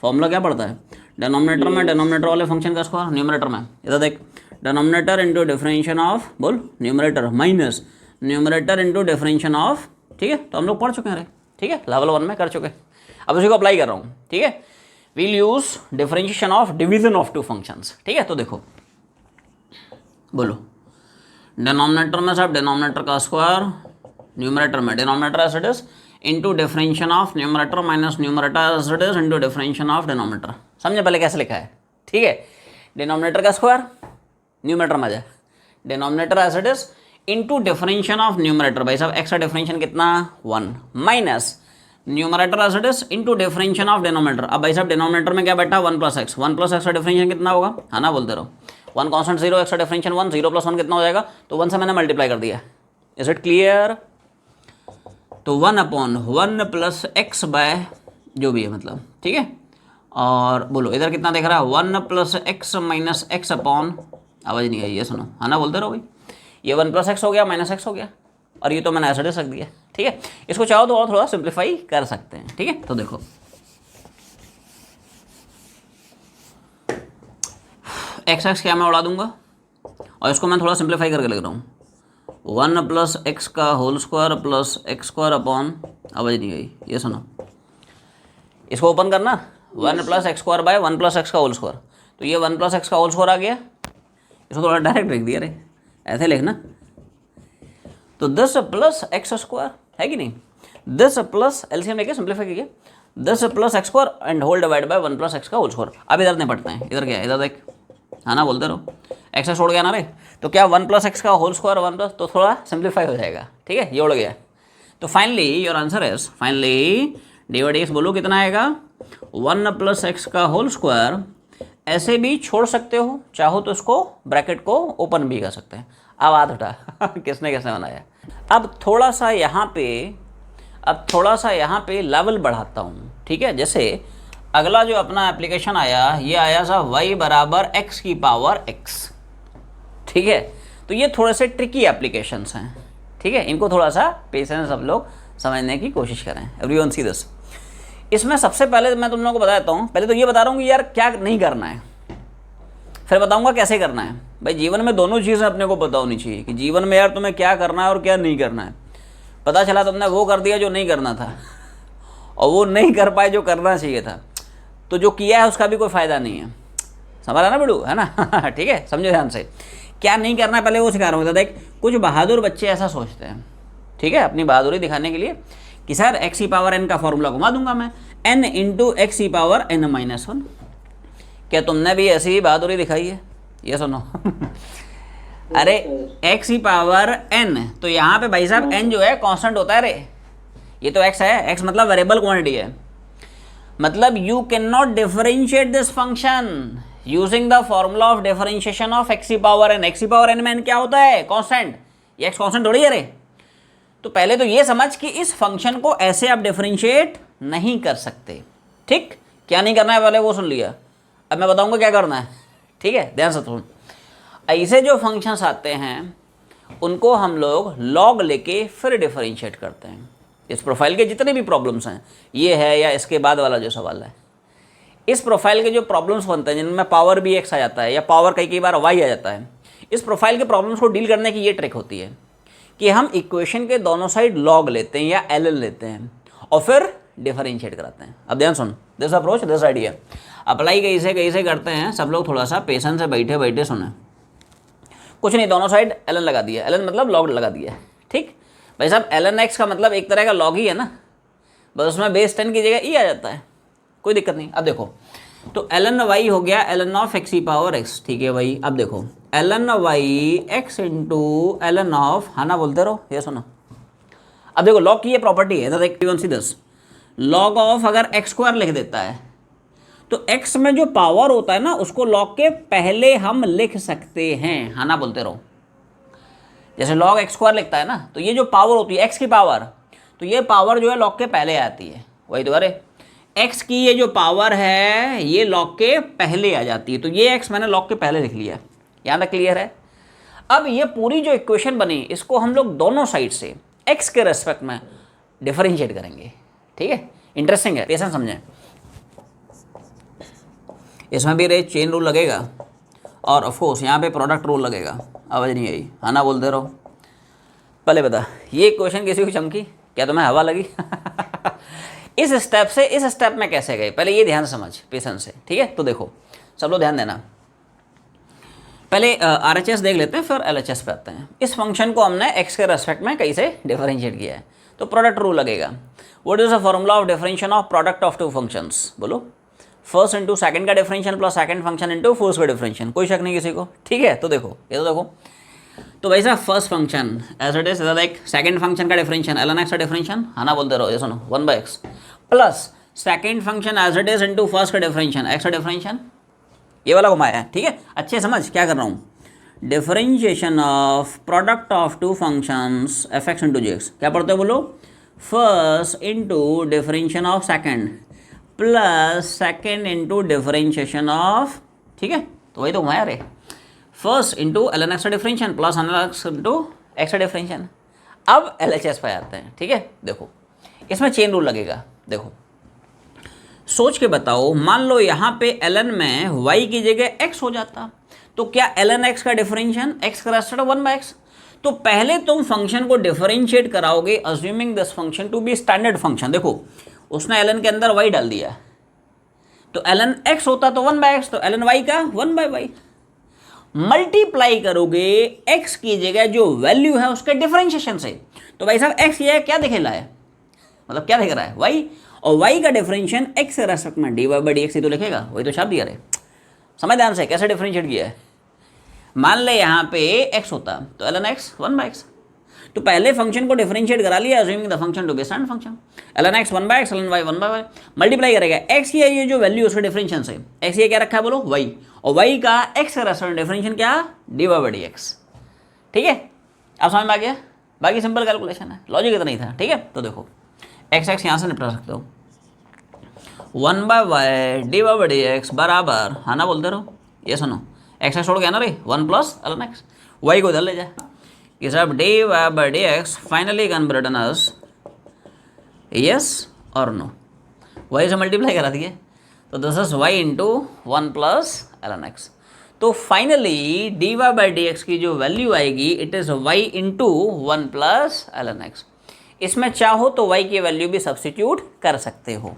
फॉर्मूला क्या पड़ता है, डिनोमिनेटर में डिनोमिनेटर वाले फंक्शन का स्क्वायर, न्यूमरेटर में इधर देख डिनोमिनेटर इंटू डिफरेंशिएशन ऑफ, बोल numerator minus numerator into differentiation of. ठीक है, तो हम लोग पढ़ चुके हैं रे, ठीक है, लेवल 1 में कर चुके, अब उसी को अप्लाई कर रहा हूँ। ठीक है, we'll use differentiation of division of two functions. ठीक है, तो देखो बोलो डिनोमिनेटर में सब डिनोमिनेटर का स्क्वायर, न्यूमरेटर में denominator as it is into differential of numerator minus numerator as it is into differential of denominator. समझे पहले कैसे लिखा है, ठीक है। डिनोमिनेटर का स्क्वायर न्यूमरेटर में जाए, denominator as it is into differential of numerator, भाई साहब एक्स का डिफरेंशियल कितना 1 minus numerator as it is into differential of denominator. अब भाई साहब डिनोमिनेटर में क्या बैठा 1 प्लस एक्स, 1 प्लस एक्स का डिफरेंशियल कितना होगा, है ना, बोलते रहो। 1 कॉन्स्टेंट 0, एक्स का डिफरेंशियल 1, 0 प्लस 1 कितना हो जाएगा, तो 1 से मैंने मल्टीप्लाई कर दिया। Is it clear? तो 1/1 प्लस एक्स बाय जो भी है मतलब, ठीक है। और बोलो इधर कितना देख रहा है 1 plus x minus x upon, आवाज़ नहीं आई, ये सुनो, है ना, बोलते रहो भाई। ये 1 प्लस एक्स हो गया माइनस एक्स हो गया, और ये तो मैंने ऐसा रख दिया, ठीक है। इसको चाहो तो और थोड़ा सिंप्लीफाई कर सकते हैं, ठीक है। तो देखो एक्स एक्स क्या मैं उड़ा दूंगा, और इसको मैं थोड़ा सिंप्लीफाई करके लिख रहा हूँ 1 प्लस एक्स का whole square plus X square upon, आवाज़ नहीं आई, ये सुनो, इसको ओपन करना 1 plus X square by 1 plus x का होल स्क्वायर, तो ये 1 प्लस एक्स का होल स्क्वायर आ गया। इसको थोड़ा डायरेक्ट लिख दिया रे, ऐसे लिखना। तो 10 प्लस एक्स स्क्वायर है कि नहीं, 10 प्लस एलसीएम लेके सिंप्लीफाई कीजिए, 10 plus X square and whole divide by 1 plus x का होल स्क्वायर। अब इधर निपटते हैं, इधर क्या है, इधर देख, हाँ ना, बोलते रहो, एक्स छोड़ गया ना रे, तो क्या 1 प्लस एक्स का होल स्क्वायर 1 प्लस, तो थोड़ा सिंप्लीफाई हो जाएगा, ठीक है, ये उड़ गया। तो finally your answer is, finally d x बोलो कितना आएगा 1 प्लस एक्स का होल स्क्वायर। ऐसे भी छोड़ सकते हो, चाहो तो इसको ब्रैकेट को ओपन भी कर सकते हैं। अब हाथ उठा किसने कैसे बनाया। अब थोड़ा सा यहाँ पे लेवल बढ़ाता हूँ, ठीक है। जैसे अगला जो अपना एप्लीकेशन आया, ये आया था y बराबर x की पावर x, ठीक है। तो ये थोड़े से ट्रिकी एप्लीकेशंस हैं, ठीक है, इनको थोड़ा सा पेशेंस सब लोग समझने की कोशिश करें। Everyone see this. इसमें सबसे पहले मैं तुम लोगों को बताता हूँ, पहले तो ये बता रहा हूँ कि यार क्या नहीं करना है, फिर बताऊँगा कैसे करना है। भाई जीवन में दोनों चीज़ें अपने को पता होनी चाहिए कि जीवन में यार तुम्हें क्या करना है और क्या नहीं करना है। पता चला तुमने वो कर दिया जो नहीं करना था, और वो नहीं कर पाए जो करना चाहिए था, तो जो किया है उसका भी कोई फ़ायदा नहीं है। समझ रहा ना बिड़ू, है ना ठीक है, समझो ध्यान से क्या नहीं करना है, पहले वो सिखा रहा हूँ। तो देख, कुछ बहादुर बच्चे ऐसा सोचते हैं, ठीक है, अपनी बहादुरी दिखाने के लिए कि sir x e power N का फॉर्मूला घुमा दूंगा मैं, N into x e power N minus 1। क्या तुमने भी ऐसी ही बहादुरी दिखाई है? ये सुनो अरे एक्स ई पावर एन, तो यहाँ पे भाई साहब एन जो है कांस्टेंट होता है रे, ये तो एक्स है, एक्स मतलब वेरिएबल क्वांटिटी है, मतलब you can not differentiate this function using the formula of differentiation of x e power n. X e power n में एन क्या होता है, कांस्टेंट, ये एक्स कांस्टेंट थोड़ी है रे। तो पहले तो ये समझ कि इस फंक्शन को ऐसे आप डिफरेंशिएट नहीं कर सकते, ठीक। क्या नहीं करना है पहले वो सुन लिया, अब मैं बताऊंगा क्या करना है, ठीक है, ध्यान से सुन। ऐसे जो फंक्शंस आते हैं उनको हम लोग लॉग लेके फिर डिफरेंशिएट करते हैं। इस प्रोफाइल के जितने भी प्रॉब्लम्स हैं, ये है या इसके बाद वाला जो सवाल है, इस प्रोफाइल के जो प्रॉब्लम्स बनते हैं जिनमें पावर भी एक्स आ जाता है या पावर कई बार वाई आ जाता है, इस प्रोफाइल के प्रॉब्लम्स को डील करने की ये ट्रिक होती है कि हम इक्वेशन के दोनों साइड लॉग लेते हैं या एल लेते हैं और फिर डिफरेंशिएट कराते हैं। अब ध्यान सुन, this approach, this idea apply कैसे करते हैं सब लोग, थोड़ा सा पेशेंस से बैठे बैठे सुने। कुछ नहीं, दोनों साइड एल लगा दिया, एल मतलब लॉग लगा दिया, ठीक। भाई साहब एल एक्स का मतलब एक तरह का लॉग ही है ना, बस उसमें बेस 10 की जगह ई आ जाता है, कोई दिक्कत नहीं। अब देखो, तो एल वाई हो गया l of x e power x, ठीक है भाई। अब देखो l y x into l of, हाँ ना, बोलते रहो, ये सुनो। अब देखो लॉग की ये प्रॉपर्टी है, देख 10 लॉग ऑफ अगर एक्स स्क्वायर लिख देता है तो एक्स में जो पावर होता है ना उसको लॉग के पहले हम लिख सकते हैं, हाँ ना, बोलते रहो। जैसे लॉग एक्स स्क्वायर लिखता है ना, तो ये जो पावर होती है एक्स की पावर, तो ये पावर जो है लॉग के पहले आती है। वही तो, अरे एक्स की ये जो पावर है ये लॉग के पहले आ जाती है, तो ये एक्स मैंने लॉग के पहले लिख लिया, यहाँ तक क्लियर है। अब ये पूरी जो इक्वेशन बनी इसको हम लोग दोनों साइड से एक्स के रेस्पेक्ट में डिफरेंशिएट करेंगे, ठीक है। इंटरेस्टिंग है, पेशेंस समझें। इसमें भी रे चेन रूल लगेगा और ऑफकोर्स यहाँ पे प्रोडक्ट रूल लगेगा। आवाज़ नहीं आई, हाँ ना, बोलते रहो। पहले बता, ये क्वेश्चन किसी को चमकी, क्या तुम्हें हवा लगी इस स्टेप से इस स्टेप में कैसे गए, पहले ये ध्यान समझ पेशेंस से, ठीक है। तो देखो सब लोग ध्यान देना, पहले RHS देख लेते हैं, फिर LHS पे आते हैं। इस फंक्शन को हमने x के रेस्पेक्ट में कैसे डिफरेंशिएट किया है, तो प्रोडक्ट रूल लगेगा। What is the formula of differentiation of product of two functions, बोलो। फर्स्ट इंटू सेकंड का differential plus second function into fourth का डिफरेंशियल, कोई शक नहीं किसी को, ठीक है। तो देखो ये तो देखो, तो वैसा first function as it is like second function का डिफरेंशियल ln x का डिफरेंशियल, हाँ ना बोलते रहो, ये सुनो 1/x plus second function as it is into first का डिफरेंशियल x का डिफरेंशियल, ये वाला घुमाया है, ठीक है। अच्छे समझ क्या कर रहा हूँ, differentiation of product of two functions fx into gx, क्या पढ़ते हो बोलो, first into differentiation of second plus second into differentiation of, ठीक है। तो वही तो घुमाया रे, फर्स्ट इंटू ln x का differential plus ln x into x का डिफरेंशियल। अब LHS पे आते हैं, ठीक है। देखो इसमें चेन रूल लगेगा, देखो सोच के बताओ, मान लो यहाँ पे ln में y की जगह x हो जाता, तो क्या ln x का डिफरेंशियल x का रेस्पेक्ट 1/x, तो पहले तुम फंक्शन को डिफरेंशिएट कराओगे assuming this function to be standard function. देखो उसने ln के अंदर y डाल दिया, तो ln x होता तो 1/x, तो ln y का 1/y, मल्टीप्लाई करोगे x की जगह जो वैल्यू है उसके डिफरेंशिएशन से, तो भाई साहब x ये क्या दिखे रहा है, मतलब क्या दिख रहा है y, और y का डिफरेंशिएशन x के रेस्पेक्ट में dy/dx ही तो लिखेगा, वही तो छाप दिया रे। समझ ध्यान से कैसे डिफरेंशिएट किया है। मान ले यहाँ पे x होता तो ln x 1/x, तो पहले फंक्शन को डिफरेंशिएट करा लिया assuming the function to be standard function, ln x 1/x ln y 1/y, multiply करेगा x की ये जो वैल्यू उसके डिफरेंशिएशन से, x ये क्या रखा है बोलो y, और y का x का रेस्पेक्ट डिफरेंशिएशन क्या dy/dx, ठीक है। अब समझ में आ गया, बाकी सिंपल कैलकुलेशन है, लॉजिक इतना ही था, ठीक है। तो देखो x यहाँ से निपटा सकते हो, 1/y dy/dx बराबर, हाँ ना बोलते रहो, ये सुनो x छोड़ गया ना रे, 1 प्लस ln x, y को इधर ले जाए कि साहब dy/dx finally converted as yes और नो, y से मल्टीप्लाई करा दिए, तो this is y into 1 plus ln x, तो फाइनली dy/dx की जो वैल्यू आएगी it is y into 1 plus ln x। इसमें चाहो तो y की वैल्यू भी सब्स्टिट्यूट कर सकते हो,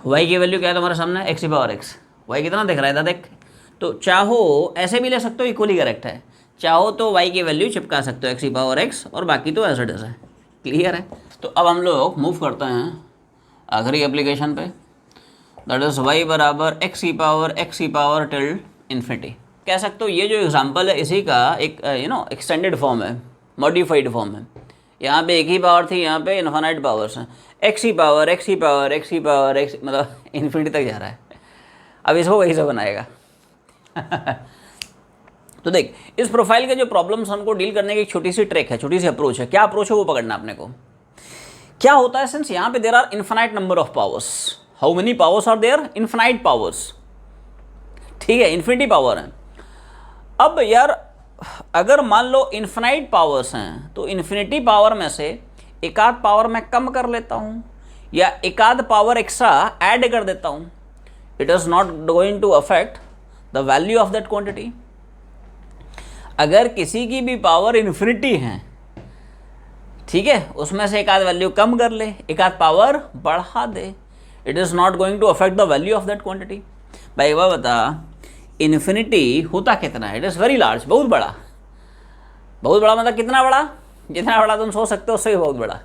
y की वैल्यू क्या है तुम्हारे सामने, x, y कितना दिख रहा है देख, तो चाहो ऐसे भी ले सकते हो, इक्वली करेक्ट है, चाहो तो y की वैल्यू चिपका सकते हो x और बाकी तो एज इट इज है, क्लियर है। तो अब हम लोग मूव करते हैं आखिरी एप्लीकेशन पे, दैट इज y बराबर x टिल इन्फिनिटी। कह सकते हो ये जो एग्जांपल है इसी का एक एक्सटेंडेड फॉर्म है, मॉडिफाइड फॉर्म है। यहाँ पे एक ही पावर थी, यहाँ पे इन्फिनाइट पावर्स हैं, x मतलब इन्फिनिटी तक जा रहा है। अब इसको वही से बनाएगा तो देख इस प्रोफाइल के जो प्रॉब्लम्स हमको डील करने की एक छोटी सी ट्रिक है, छोटी सी अप्रोच है। क्या अप्रोच है वो पकड़ना अपने को। क्या होता है, सिंस यहाँ पे there are infinite number of powers, how many powers are there, infinite powers, ठीक है, इन्फिनिटी पावर है। अब यार अगर मान लो इन्फिनाइट पावर्स हैं तो इन्फिनिटी पावर में से एक आध पावर मैं कम कर लेता हूँ या एक आध पावर एक्स्ट्रा ऐड कर देता हूँ, it is not going to affect the value of that quantity. अगर किसी की भी पावर इन्फिनिटी है, ठीक है, उसमें से एक आध वैल्यू कम कर ले, एक आध पावर बढ़ा दे, it is not going to affect the value of that quantity. भाई वह बता इन्फिनिटी होता कितना है, इट इज़ वेरी लार्ज, बहुत बड़ा। बहुत बड़ा मतलब कितना बड़ा, जितना बड़ा तुम सोच सकते हो उससे भी बहुत बड़ा,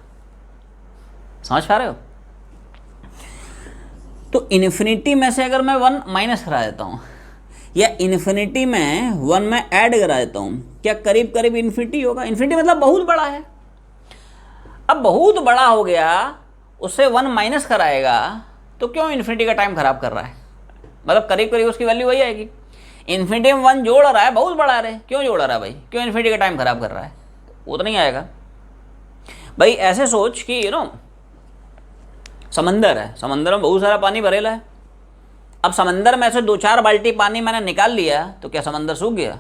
समझ पा रहे हो। तो इन्फिनिटी में से अगर मैं 1 माइनस करा देता हूँ या इन्फिनिटी में 1 में ऐड करा देता हूँ, क्या करीब करीब इन्फिनिटी होगा। इन्फिनिटी मतलब बहुत बड़ा है। अब बहुत बड़ा हो गया, उससे 1 माइनस कराएगा तो क्यों इन्फिनिटी का टाइम खराब कर रहा है, मतलब करीब करीब उसकी वैल्यू वही आएगी। इन्फिनिटी में 1 जोड़ रहा है, बहुत बड़ा है, क्यों जोड़ रहा है भाई, क्यों इन्फिनिटी का टाइम खराब कर रहा है, वो तो नहीं आएगा भाई। ऐसे सोच कि समंदर है, समंदर में बहुत सारा पानी भरेला है। अब समंदर में से 2-4 बाल्टी पानी मैंने निकाल लिया तो क्या समंदर सूख गया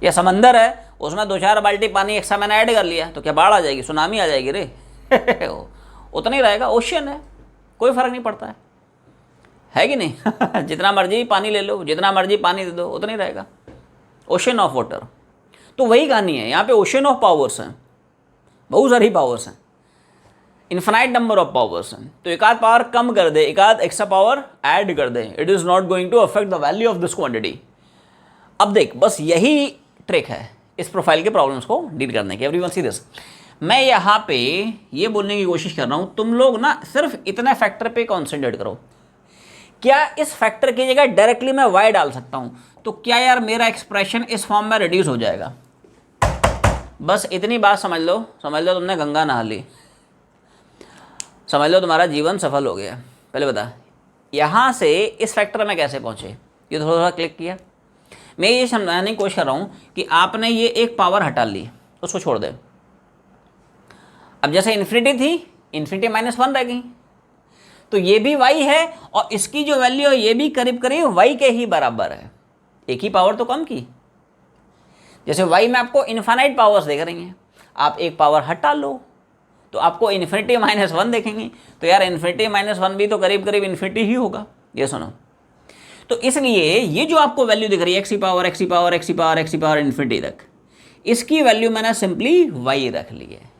या समंदर है उसमें 2-4 बाल्टी पानी एक्स्ट्रा मैंने ऐड कर लिया तो क्या बाढ़ आ जाएगी, सुनामी आ जाएगी रे उतना ही रहेगा। ओशियन है, कोई फर्क नहीं पड़ता है कि नहीं जितना मर्जी पानी ले लो, जितना मर्जी पानी दे दो, उतना ही रहेगा। ओशन ऑफ वाटर, तो वही कहानी है। यहाँ पे ओशन ऑफ पावर्स हैं, बहुत सारी पावर्स हैं। इन्फिनाइट नंबर ऑफ पावर्स हैं, तो एक आध पावर कम कर दे, एक आध एक्स्ट्रा पावर ऐड कर दे, it is not going to affect the value of this quantity. अब देख, बस यही ट्रिक है इस प्रोफाइल के प्रॉब्लम्स को डील करने की। एवरीवन सी दिस, मैं यहाँ पे ये बोलने की कोशिश कर रहा हूँ, तुम लोग ना सिर्फ इतने फैक्टर पे कॉन्सेंट्रेट करो। क्या इस फैक्टर की जगह डायरेक्टली मैं y डाल सकता हूँ, तो क्या यार मेरा एक्सप्रेशन इस फॉर्म में रिड्यूस हो जाएगा? बस इतनी बात समझ लो तुमने गंगा नहा ली, समझ लो तुम्हारा जीवन सफल हो गया। पहले बता, यहाँ से इस फैक्टर में कैसे पहुँचे, ये थोड़ा थोड़ा क्लिक किया। मैं ये समझाने की कोशिश कर रहा हूँ कि आपने ये एक पावर हटा ली, उसको छोड़ दे। अब जैसे इन्फिनिटी थी, इन्फिनिटी -1 रह गई, तो ये भी y है और इसकी जो वैल्यू है ये भी करीब करीब y के ही बराबर है। एक ही पावर तो कम की। जैसे y में आपको इन्फिनाइट पावर्स देख रही हैं, आप एक पावर हटा लो तो आपको इन्फिनिटी -1 देखेंगे, तो यार इन्फिनिटी -1 भी तो करीब करीब इन्फिनिटी ही होगा। ये सुनो, तो इसलिए ये जो आपको वैल्यू दिख रही है एक्स की पावर इन्फिनिटी तक, इसकी वैल्यू मैंने सिंपली y रख ली है।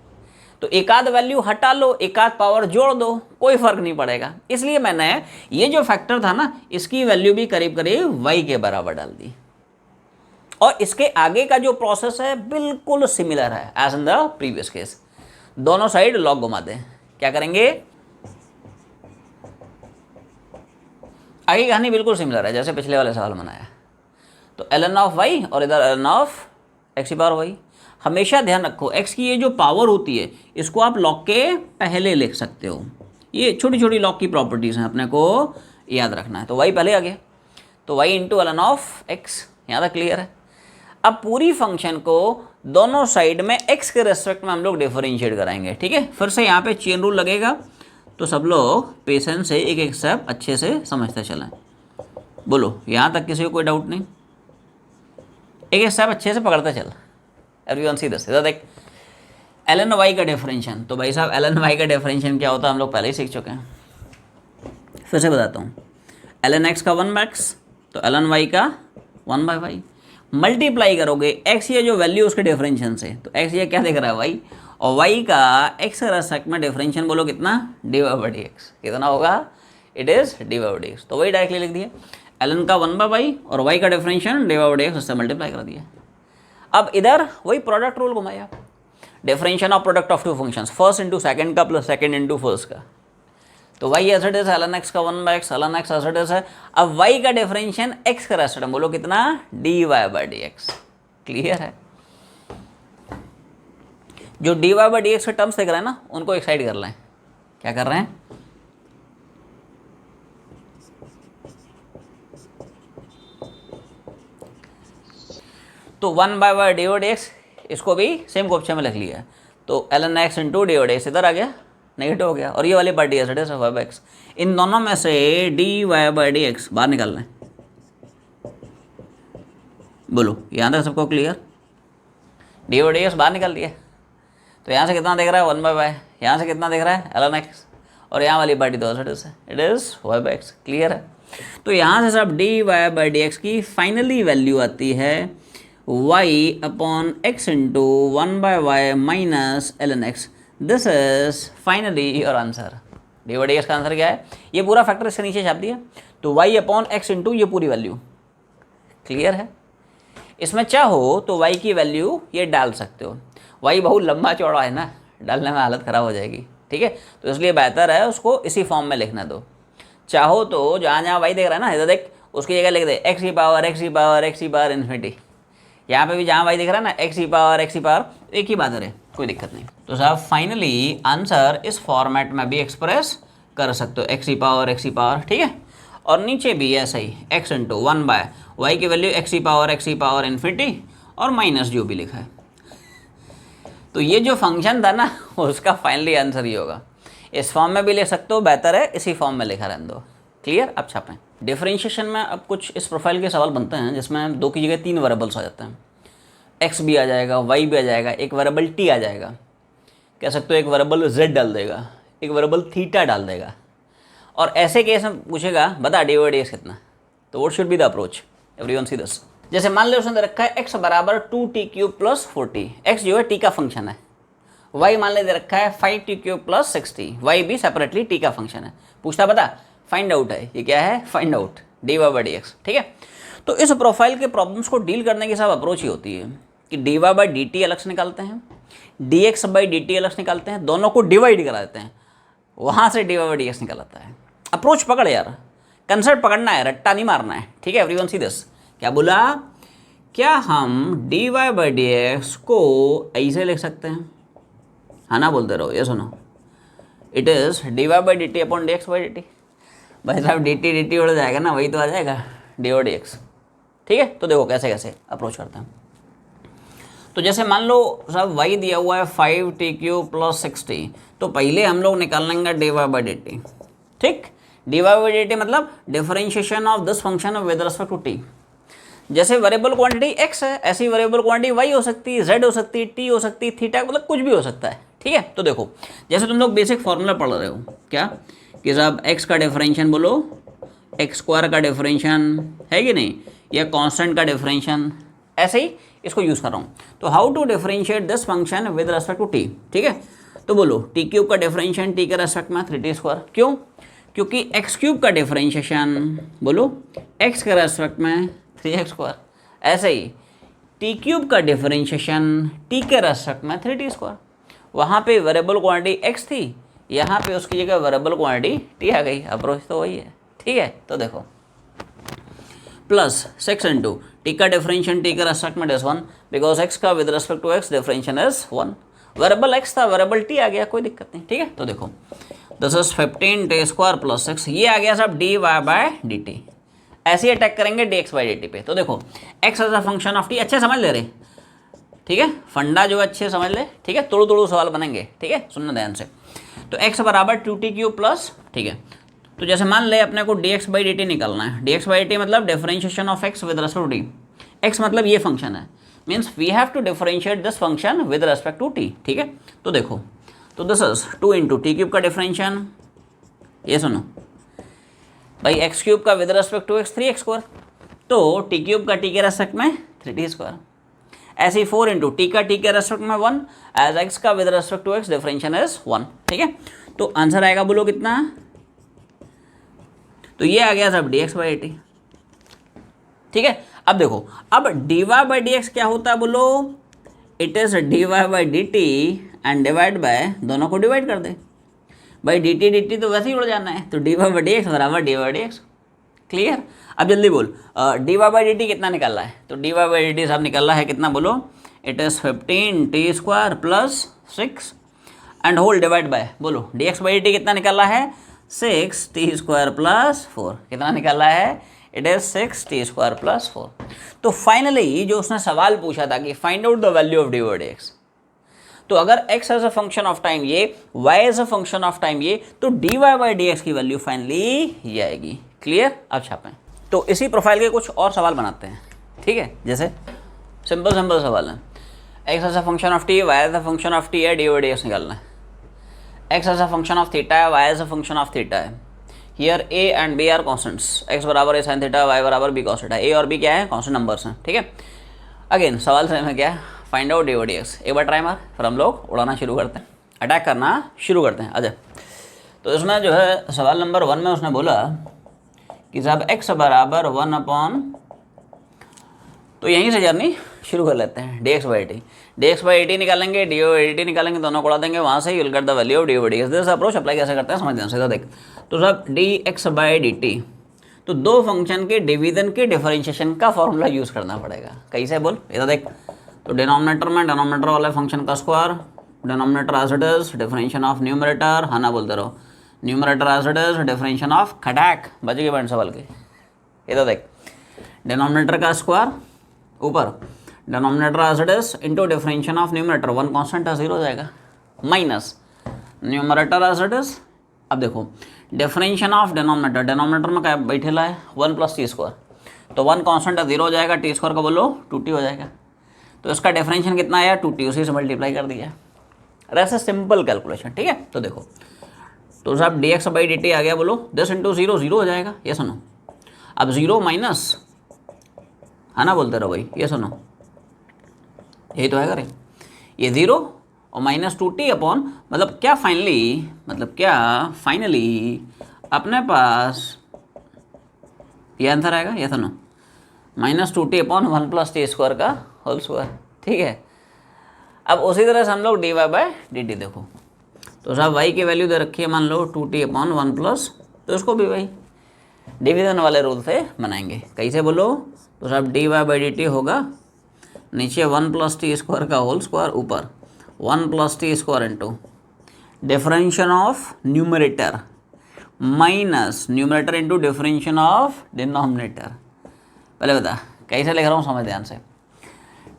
तो एक आध वैल्यू हटा लो, एक आध पावर जोड़ दो, कोई फर्क नहीं पड़ेगा। इसलिए मैंने ये जो फैक्टर था ना, इसकी वैल्यू भी करीब करीब y के बराबर डाल दी। और इसके आगे का जो प्रोसेस है बिल्कुल सिमिलर है as in the previous case. दोनों साइड लॉग घुमा दें, क्या करेंगे? आगे कहानी बिल्कुल सिमिलर है जैसे पिछले वाले सवाल में आया। तो ln ऑफ y और इधर ln ऑफ x की पावर y। हमेशा ध्यान रखो, x की ये जो पावर होती है इसको आप लॉग के पहले लिख सकते हो। ये छोटी छोटी लॉग की प्रॉपर्टीज़ हैं, अपने को याद रखना है। तो y पहले आ गया, तो y into ln of x, यहाँ तक क्लियर है। अब पूरी फंक्शन को दोनों साइड में x के रेस्पेक्ट में हम लोग डिफरेंशिएट कराएंगे, ठीक है। फिर से यहाँ पे चेन रूल लगेगा, तो सब लोग पेशेंस से एक एक स्टेप अच्छे से समझते चलें। बोलो, यहाँ तक किसी को कोई डाउट नहीं? एक एक स्टेप अच्छे से पकड़ते चल। एवरीवन सी दिस, इधर देख, ln y का डिफरेंशिएशन। तो भाई साहब ln y का डिफरेंशिएशन क्या होता है हम लोग पहले ही सीख चुके हैं, फिर से बताता हूँ। ln x का 1/x, तो ln y का 1/y। मल्टीप्लाई करोगे x ये जो वैल्यू उसके डिफरेंशिएशन से, तो x ये क्या दिख रहा है y, और y का x के रेस्पेक्ट में डिफरेंशिएशन बोलो कितना, dy/dx। कितना होगा? It is dy/dx। तो वही डायरेक्टली लिख दिया, ln का 1/y और y का डिफरेंशिएशन dy/dx, उससे मल्टीप्लाई कर दिया। अब इधर वही प्रोडक्ट रूल घुमाया, differentiation of product of two functions, first into second का प्लस सेकंड इंटू फर्स्ट का। तो y as it is, ln x का 1/x, ln x as it is है। अब y का डिफरेंशिएशन x का रेस्पेक्ट में बोलो कितना, dy/dx। क्लियर है? जो dy/dx के टर्म्स दिख रहे हैं ना, उनको एक साइड कर लें। क्या कर रहे हैं? तो 1/y/dx, इसको भी सेम क्वेश्चन में लिख लिया। तो ln x इंटू dy/dx इधर आ गया, नेगेटिव हो गया, और ये वाली party as it is 5x। इन दोनों में से dy/dx बाहर निकालना है। बोलो, यहाँ तक सबको क्लियर? dy/dx बाहर निकाल दिया, तो यहाँ से कितना दिख रहा है 1/y, यहाँ से कितना दिख रहा है ln x, और यहाँ वाली पार्टी तो एज इट इज है, इट इज़ y/x। क्लियर है? तो यहाँ से सब dy/dx की फाइनली वैल्यू आती है y/x into 1/y minus ln x। This is finally your answer. dy/dx का आंसर क्या है? ये पूरा फैक्टर इसके नीचे छाप दिया, तो y/x इंटू ये पूरी वैल्यू। क्लियर है? इसमें चाहो तो y की वैल्यू ये डाल सकते हो, y बहुत लंबा चौड़ा है ना, डालने में हालत ख़राब हो जाएगी, ठीक है। तो इसलिए बेहतर है उसको इसी फॉर्म में लिखना दो। चाहो तो जहाँ जहाँ y देख रहा है ना, इधर देख, उसकी जगह लिख दे x की पावर इन्फिनिटी। यहाँ पे भी जहाँ y दिख रहा है ना, x की पावर, एक ही बात है, कोई दिक्कत नहीं। तो साहब फाइनली आंसर इस फॉर्मेट में भी एक्सप्रेस कर सकते हो, x की पावर, ठीक है। और नीचे भी ऐसा ही x इंटू 1/y की वैल्यू x की पावर इन्फिनिटी और माइनस जो भी लिखा है। तो ये जो फंक्शन था ना, उसका फाइनली आंसर ही होगा। इस फॉर्म में भी लिख सकते हो, बेहतर है इसी फॉर्म में लिखा रहने दो। क्लियर? अब छापें। डिफरेंशिएशन में अब कुछ इस प्रोफाइल के सवाल बनते हैं जिसमें 2 की जगह 3 वेरिएबल्स आ जाते हैं। x भी आ जाएगा, y भी आ जाएगा, एक वेरिएबल t आ जाएगा, कह सकते हो एक वेरिएबल z डाल देगा, एक वेरिएबल थीटा डाल देगा। और ऐसे केस में पूछेगा बता dy/dx कितना, तो what should be the approach? Everyone see this. जैसे मान लो उसने रखा है x बराबर 2t³ + 4t। x जो है t का फंक्शन है, y मान ले दे रखा है 5t³ प्लस 6t, y भी सेपरेटली t का फंक्शन है। पूछता बता फाइंड आउट है, ये क्या है फाइंड आउट dy/dx। ठीक है, तो इस प्रोफाइल के प्रॉब्लम्स को डील करने की सब अप्रोच ही होती है कि dy/dt अलग से निकालते हैं, dx/dt अलग से निकालते हैं, दोनों को डिवाइड करा देते हैं, वहाँ से dy/dx निकल आता है। अप्रोच पकड़ यार, कंसेप्ट पकड़ना है, रट्टा नहीं मारना है। ठीक है एवरीवन, सी दिस। क्या बोला, क्या हम dy/dx को ऐसे लिख सकते हैं? हाँ ना बोलते रहो, ये सुनो, it is dy/dt upon dx/dt। भाई साहब dt उड़ जाएगा ना, वही तो आ जाएगा dy/dx। ठीक है, तो देखो कैसे कैसे अप्रोच करते हैं। तो जैसे मान लो साहब y दिया हुआ है 5t³ प्लस 6t, तो पहले हम लोग निकाल लेंगे dy/dt। ठीक, dy/dt मतलब differentiation of this function with respect to t। जैसे वेरिएबल क्वांटिटी x है, ऐसी वेरिएबल क्वांटिटी y हो सकती है, z हो सकती है, t हो सकती है, थीटा, मतलब कुछ भी हो सकता है। ठीक है, तो देखो जैसे तुम लोग बेसिक फॉर्मूला पढ़ रहे हो क्या कि साहब x का डिफरेंशियल बोलो, x² का डिफरेंशियल है कि नहीं, या कांस्टेंट का डिफरेंशियल, ऐसे ही इसको यूज़ कर रहा हूँ। तो how to differentiate this function with respect to t। ठीक है, तो बोलो t³ का डिफरेंशियल t के रेस्पेक्ट में 3t²। क्यों? क्योंकि x³ का डिफरेंशिएशन बोलो x के रेस्पेक्ट में 3x²। ऐसे ही t³ का डिफरेंशिएशन t के रेस्पेक्ट में 3t²। वहाँ पे वेरिएबल क्वांटिटी x थी, यहाँ पे उसकी जगह वेरिएबल क्वांटिटी t आ गई। अप्रोच तो वही है। ठीक है, तो देखो प्लस 6 इंटू टी का डिफरेंशियल टी के रेस्पेक्ट में -1, बिकॉज x का with respect to x differential is 1। Variable x था, वेरिएबल t आ गया, कोई दिक्कत नहीं। ठीक है, तो देखो दिस इज 15t² प्लस 6, ये आ गया सब dy/dt। ऐसे ही अटैक करेंगे dx/dt पे। तो देखो x as a function of t, अच्छे समझ ले रहे, ठीक है, फंडा जो अच्छे समझ ले। ठीक है, तोड़ू तोड़ू सवाल बनेंगे। ठीक है, सुनना ध्यान से। तो x बराबर 2t³ प्लस, ठीक है, तो जैसे मान ले अपने को dx/dt निकालना है। dx/dt मतलब differentiation of x with respect to t। x मतलब ये फंक्शन है, means we have to differentiate this function with respect to t। ठीक है, तो देखो, तो दिस इज 2 इंटू t³ का डिफरेंशियल, ये सुनो भाई x³ का with respect to x 3x², तो t³ का t के रेस्पेक्ट में 3t²। ऐसे ही 4 इंटू t का t के रेस्पेक्ट में 1, एज x का with respect to x differential is 1। ठीक है, तो आंसर आएगा बोलो कितना, तो ये आ गया सब dx/dt। ठीक है, अब देखो, अब dy/dx क्या होता है बोलो, it is dy/dt and divide bye, दोनों को डिवाइड कर दे भाई, dt तो वैसे ही उड़ जाना है, तो dy/dx बराबर dy/dx। क्लियर? अब जल्दी बोल, dy/dt कितना निकालना है, तो dy/dt साहब निकालना है कितना बोलो, it is 15t² plus 6 and whole divide by, बोलो dx/dt कितना निकालना है, 6t² प्लस 4। कितना निकाला है, इट इज 6t² प्लस 4। तो फाइनली जो उसने सवाल पूछा था कि find out the value of dy/dx, तो अगर x as a function of time ये, y as a function of time ये, तो dy/dx की वैल्यू फाइनली ये आएगी। क्लियर? अब छापें। तो इसी प्रोफाइल के कुछ और सवाल बनाते हैं। ठीक है, जैसे सिंपल सवाल है, x as a function of t, y as a function of t है, dy/dx निकालना है। x as a function of theta है, y as a function of theta है। Here a and b are constants, x बराबर a sin theta, y बराबर b cos theta. a और b क्या है, कॉन्स्टेंट नंबर्स हैं। ठीक है, अगेन सवाल से में क्या है, फाइंड आउट dy/dx। एक बार ट्राई मार, फिर हम लोग उड़ाना शुरू करते हैं, अटैक करना शुरू करते हैं। अजय, तो इसमें जो है सवाल नंबर 1 में उसने बोला कि साहब x बराबर 1/, तो यहीं से जर्नी शुरू कर लेते हैं। dx/dt निकालेंगे, dy/dt निकालेंगे, दोनों को उड़ा देंगे, वहाँ से you'll get the value of dy/dx। This approach apply कैसे करते हैं समझ दें सीधा। देख, तो साहब dx/dt, तो दो फंक्शन के डिवीजन के डिफरेंशिएशन का फॉर्मूला यूज़ करना पड़ेगा। कैसे बोल, इधर देख, तो डिनोमिनेटर में डिनोमिनेटर वाले फंक्शन का square, denominator as it is, differentiation of numerator, हाँ ना बोलते रहो, numerator as it is, differentiation of खटाक, बच गए पॉइंट सवाल के। इधर देख, डिनोमिनेटर का स्क्वायर ऊपर, denominator as it is into differentiation of numerator, 1 constant है 0 हो जाएगा, minus numerator as it is. अब देखो डिफरेंशिएशन ऑफ डिनोमिनेटर, डिनोमिनेटर में क्या बैठेला है 1 + t², तो 1 कांस्टेंट है 0 हो जाएगा, t² का बोलो 2t हो जाएगा। तो इसका डिफरेंशिएशन कितना आया 2t, उसी से मल्टीप्लाई कर दिया। ऐसे सिंपल कैलकुलेशन। ठीक है, तो देखो, तो साहब dx/dt आ गया, बोलो 10 × 0 0 हो जाएगा। ये सुनो, अब 0 माइनस, है ना बोलते रहो भाई, ये सुनो, यही तो है करे, ये 0 और माइनस 2t अपॉन मतलब क्या फाइनली अपने पास ये आंसर आएगा, ये था ना, minus 2t upon 1 plus t square का होल स्क्वायर। ठीक है, अब उसी तरह से हम लोग dy बाय डी टी देखो, तो साहब y की वैल्यू दे रखी है मान लो 2t अपॉन 1 प्लस, तो इसको भी भाई डिवीजन वाले रूल से बनाएंगे। कैसे बोलो, तो साहब dy बाई डी टी होगा नीचे 1 प्लस टी स्क्वायर का होल स्क्वायर, ऊपर 1 plus t square into differential of numerator minus numerator into differential of denominator. पहले बता कैसे लिख रहा हूँ, समझ ध्यान से।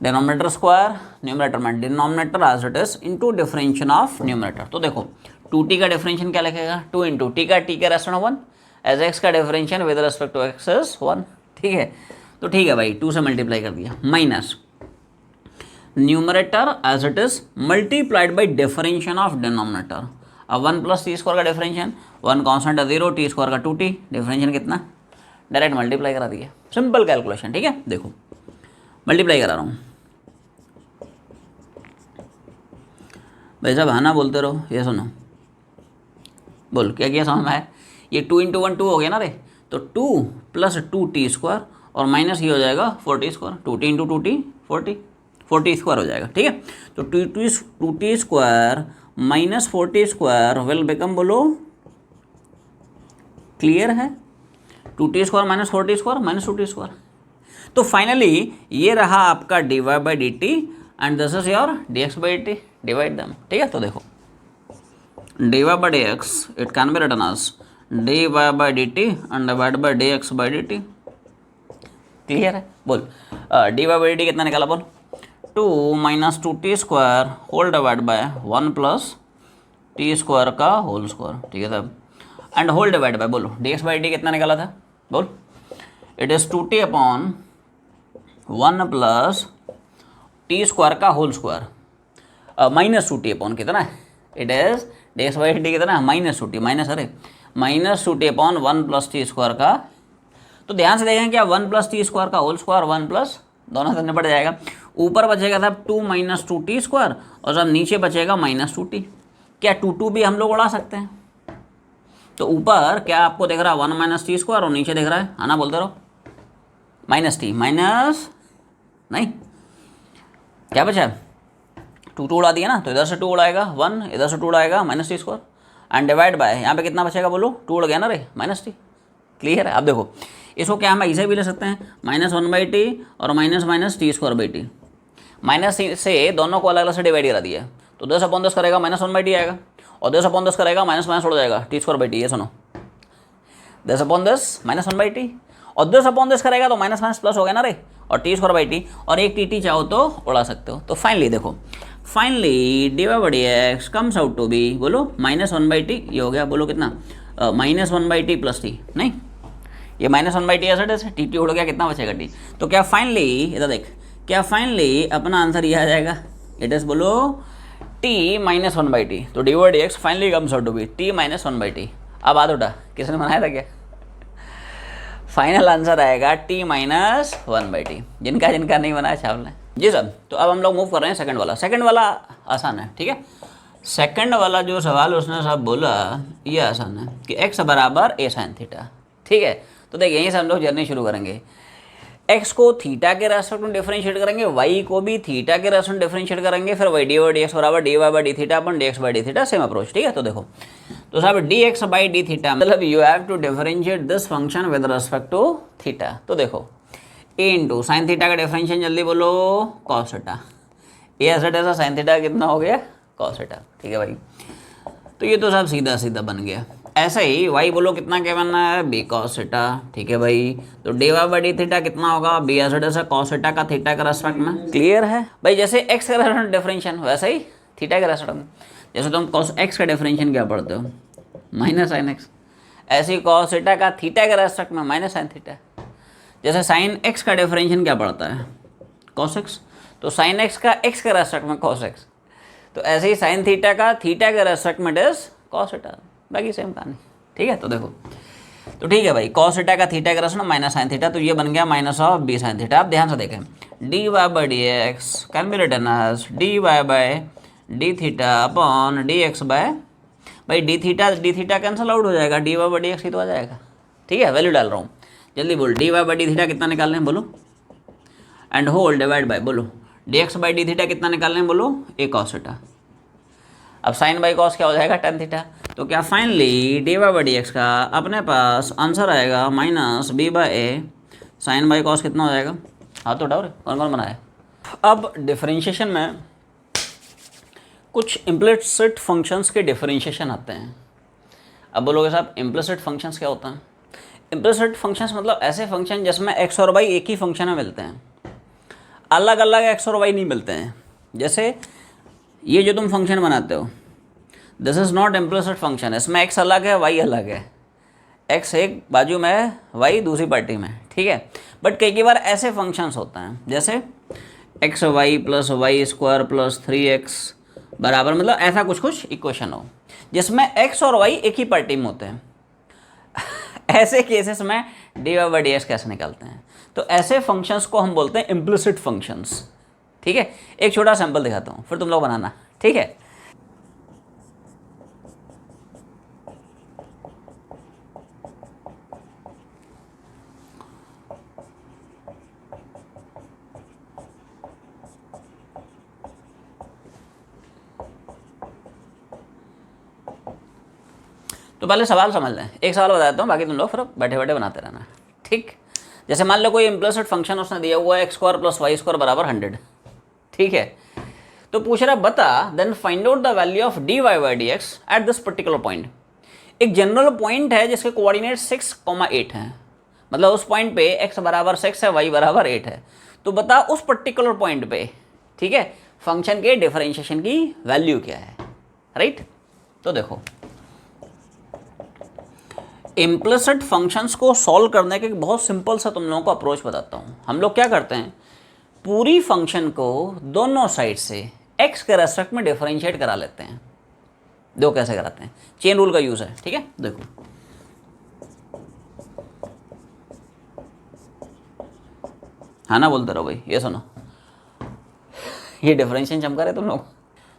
डिनोमिनेटर स्क्वायर न्यूमरेटर में denominator as it is into differential of numerator. तो देखो 2t का डिफरेंशियल क्या लिखेगा, 2 इंटू टी का टी के रेस्पेक्ट 1 एज x का differential with respect to x is 1। ठीक है, तो ठीक है भाई 2 से मल्टीप्लाई कर दिया, minus numerator as it is multiplied by differential of denominator. अब 1 प्लस टी स्क्वायर का डिफरेंशियल 1 कॉन्स्टेंट है 0, टी स्क्वायर का 2t, डिफरेंशियल कितना, डायरेक्ट मल्टीप्लाई करा दिया, सिंपल कैलकुलेशन। ठीक है, देखो मल्टीप्लाई करा रहा हूँ भाई साहब, हाँ बोलते रहो, ये सुनो, बोल क्या किया समझ में आया। ये 2 इंटू 1 2 हो गया ना रे, तो 2 प्लस 2t स्क्वायर और माइनस ये हो जाएगा 4t square, 2t into 2t 40 square हो जाएगा। ठीक है, तो 2t square minus 40 square will become, बोलो क्लियर है, 2t square minus 40 square minus 2t square. तो फाइनली ये रहा आपका dy by d t and this is your dx by d t, divide them. ठीक है, तो देखो dy by D x it can be written as dy by d t and divide by dx by d t. Clear है, बोल dy by d T कितना निकाला, बोल 2 minus 2t square whole divide by 1 plus t square का whole square. ठीक है साहब, and whole divide by, बोलो dx बाई डी कितना निकाला था, बोल it is 2t upon 1 plus t square का whole square minus 2t upon कितना है, it is dx by d कितना है, माइनस 2t, माइनस अरे minus 2t upon 1 plus t square का। तो ध्यान से देखें क्या 1 प्लस टी स्क्वायर का होल स्क्वायर 1 प्लस दोनों से निपट जाएगा, ऊपर बचेगा साहब 2 माइनस 2t स्क्वायर और सब नीचे बचेगा माइनस 2t। क्या 2 भी हम लोग उड़ा सकते हैं, तो ऊपर क्या आपको दिख रहा है 1 माइनस टी स्क्वायर और नीचे दिख रहा है, आना बोलते रहो माइनस टी, माइनस नहीं क्या बचा 2 उड़ा दिया ना, तो इधर से 2 उड़ाएगा 1, इधर से 2 उड़ाएगा minus t square and divide by, यहाँ पे कितना बचेगा बोलो, 2 उड़ गया ना रे माइनस टी। क्लियर है, अब देखो इसको क्या हम ऐसे भी ले सकते हैं माइनस 1 बाई टी और minus minus t square by T, minus से दोनों को अलग अलग से डिवाइड करा दिया, तो 10 अपॉन 10 करेगा माइनस 1 बाई टी आएगा और 10 अपॉन 10 करेगा माइनस माइनस उड़ जाएगा टी स्क्वायर बाई टी। ये सुनो 10 अपॉन 10 माइनस 1 बाई टी और 10 अपॉन 10 करेगा तो माइनस माइनस प्लस हो गया ना रे, और टी स्क्वायर बाई टी और एक टी चाहो तो उड़ा सकते हो। तो फाइनली देखो, finally d Y by D x comes out to be, बोलो माइनस 1 बाई टी, ये हो गया बोलो कितना, minus 1 by t plus t, नहीं ये माइनस 1 बाई टी ऐसा टी उड़ गया, कितना बचेगा टी। तो क्या फाइनली इधर देख, क्या फाइनली अपना आंसर ये आ जाएगा, इट इज बोलो टी माइनस 1 बाई टी। तो d y d x finally comes out to be t minus 1 by t. अब बात उठा, किसने बनाया था क्या, फाइनल आंसर आएगा टी माइनस 1 बाई टी, जिनका जिनका नहीं बनाया छाप लें जी सर। तो अब हम लोग मूव कर रहे हैं सेकंड वाला। सेकंड वाला आसान है, ठीक है। सेकंड वाला जो सवाल उसने साहब बोला ये आसान है कि x बराबर a sin थीटा, ठीक है। तो देखिए यहीं से हम लोग जर्नी शुरू करेंगे, x को थीटा के रेस्पेक्ट में डिफरेंशिएट करेंगे, y को भी थीटा के रेस्पेक्ट में डिफरेंशिएट करेंगे, फिर y d y d x बराबर d Y by d theta upon d x by d theta, same approach, ठीक है। तो देखो तो साहब d x by d theta मतलब you have to differentiate this function with respect to theta. तो देखो a इंटू साइन थीटा का डिफरेंशिएशन जल्दी बोलो कॉस थीटा, ए ऐसा साइन थीटा कितना हो गया कॉस थीटा, ठीक है भाई। तो ये तो साहब सीधा सीधा बन गया। ऐसा ही y बोलो कितना क्या बनना है बी कॉस थीटा, ठीक है भाई। तो d Y by d theta कितना होगा बी ऐसा कॉस थीटा का थीटा का रेस्पेक्ट में, क्लियर है भाई। जैसे x का रेस्पेक्ट डिफरेंशिएशन वैसा ही थीटा के रेस्पेक्ट में, जैसे तुम कॉस x का डिफरेंशिएशन क्या पढ़ते हो माइनस साइन एक्स, ऐसे ही कॉस थीटा का थीटा के रेस्पेक्ट में माइनस साइन थीटा। जैसे साइन x का डिफरेंशिएशन क्या पड़ता है कॉस x, तो साइन x का x के रेस्पेक्ट में कॉस x, तो ऐसे ही साइन थीटा का थीटा के रेस्पेक्ट में इज कॉस थीटा, बाकी सेम कहानी, ठीक है। तो देखो तो ठीक है भाई, कॉस थीटा का थीटा के रेस्पेक्ट में माइनस साइन थीटा, तो ये बन गया minus of b sine theta. आप ध्यान से देखें d Y by D x can be written as d Y by d theta upon d x by, भाई डी थीटा कैंसिल आउट हो जाएगा, d Y by D x ही तो आ जाएगा। ठीक है, वैल्यू डाल रहा हूँ, जल्दी बोल, d Y by d theta कितना निकालना है बोलो, एंड होल डिवाइड बाय बोलो, d x by d theta कितना निकालना है बोलो, ए कॉस थीटा। अब साइन बाई कॉस क्या हो जाएगा, टेन थीटा। तो क्या finally d Y by D x का अपने पास आंसर आएगा minus b by a sine by cos कितना हो जाएगा। हाथ तो उठाओ रे, कौन कौन बनाया। अब डिफरेंशिएशन में कुछ इम्प्लिसिट फंक्शंस के डिफरेंशिएशन आते हैं। अब बोलोगे साहब इम्प्लिसिट फंक्शंस क्या होता है। इम्प्लिसिट फंक्शंस मतलब ऐसे फंक्शन जिसमें एक्स और वाई एक ही फंक्शन में मिलते हैं, अलग अलग एक्स और वाई नहीं मिलते हैं। जैसे ये जो तुम फंक्शन बनाते हो, this is not implicit function, इसमें एक्स अलग है वाई अलग है, एक्स एक बाजू में है वाई दूसरी पार्टी में, ठीक है। बट कई बार ऐसे फंक्शंस होते हैं जैसे x y plus y square plus 3x बराबर, मतलब ऐसा कुछ इक्वेशन हो जिसमें एक्स और वाई एक ही पार्टी में होते हैं। ऐसे केसेस में d Y by D x कैसे निकालते हैं, तो ऐसे फंक्शंस को हम बोलते हैं इम्प्लिसिट फंक्शंस। ठीक है, एक छोटा सैंपल दिखाता हूँ फिर तुम लोग बनाना, ठीक है। तो पहले सवाल समझ लें, एक सवाल बताता हूँ, बाकी तुम लोग फिर बैठे बैठे बनाते रहना, ठीक। जैसे मान लो कोई इम्प्लिसिट फंक्शन उसने दिया हुआ है x square plus y square बराबर 100, ठीक है। तो पूछ रहा बता then find out the value of d Y by D x at this particular point. एक जनरल पॉइंट है जिसके कोऑर्डिनेट 6,8 हैं, मतलब उस पॉइंट पे x बराबर 6 है y बराबर 8 है। तो बता उस पर्टिकुलर पॉइंट पे, ठीक है, फंक्शन के डिफरेंशिएशन की वैल्यू क्या है, राइट। तो देखो इम्प्लिसिट फंक्शंस को सॉल्व करने के बहुत सिंपल सा तुम लोगों को अप्रोच बताता हूँ। हम लोग क्या करते हैं, पूरी फंक्शन को दोनों साइड से x के रेस्पेक्ट में डिफरेंशिएट करा लेते हैं। दो कैसे कराते हैं, चेन रूल का यूज है, ठीक है। देखो हाँ ना बोलते रहो भाई, ये सुनो, ये डिफरेंशिएशन चमका रहे तुम लोग।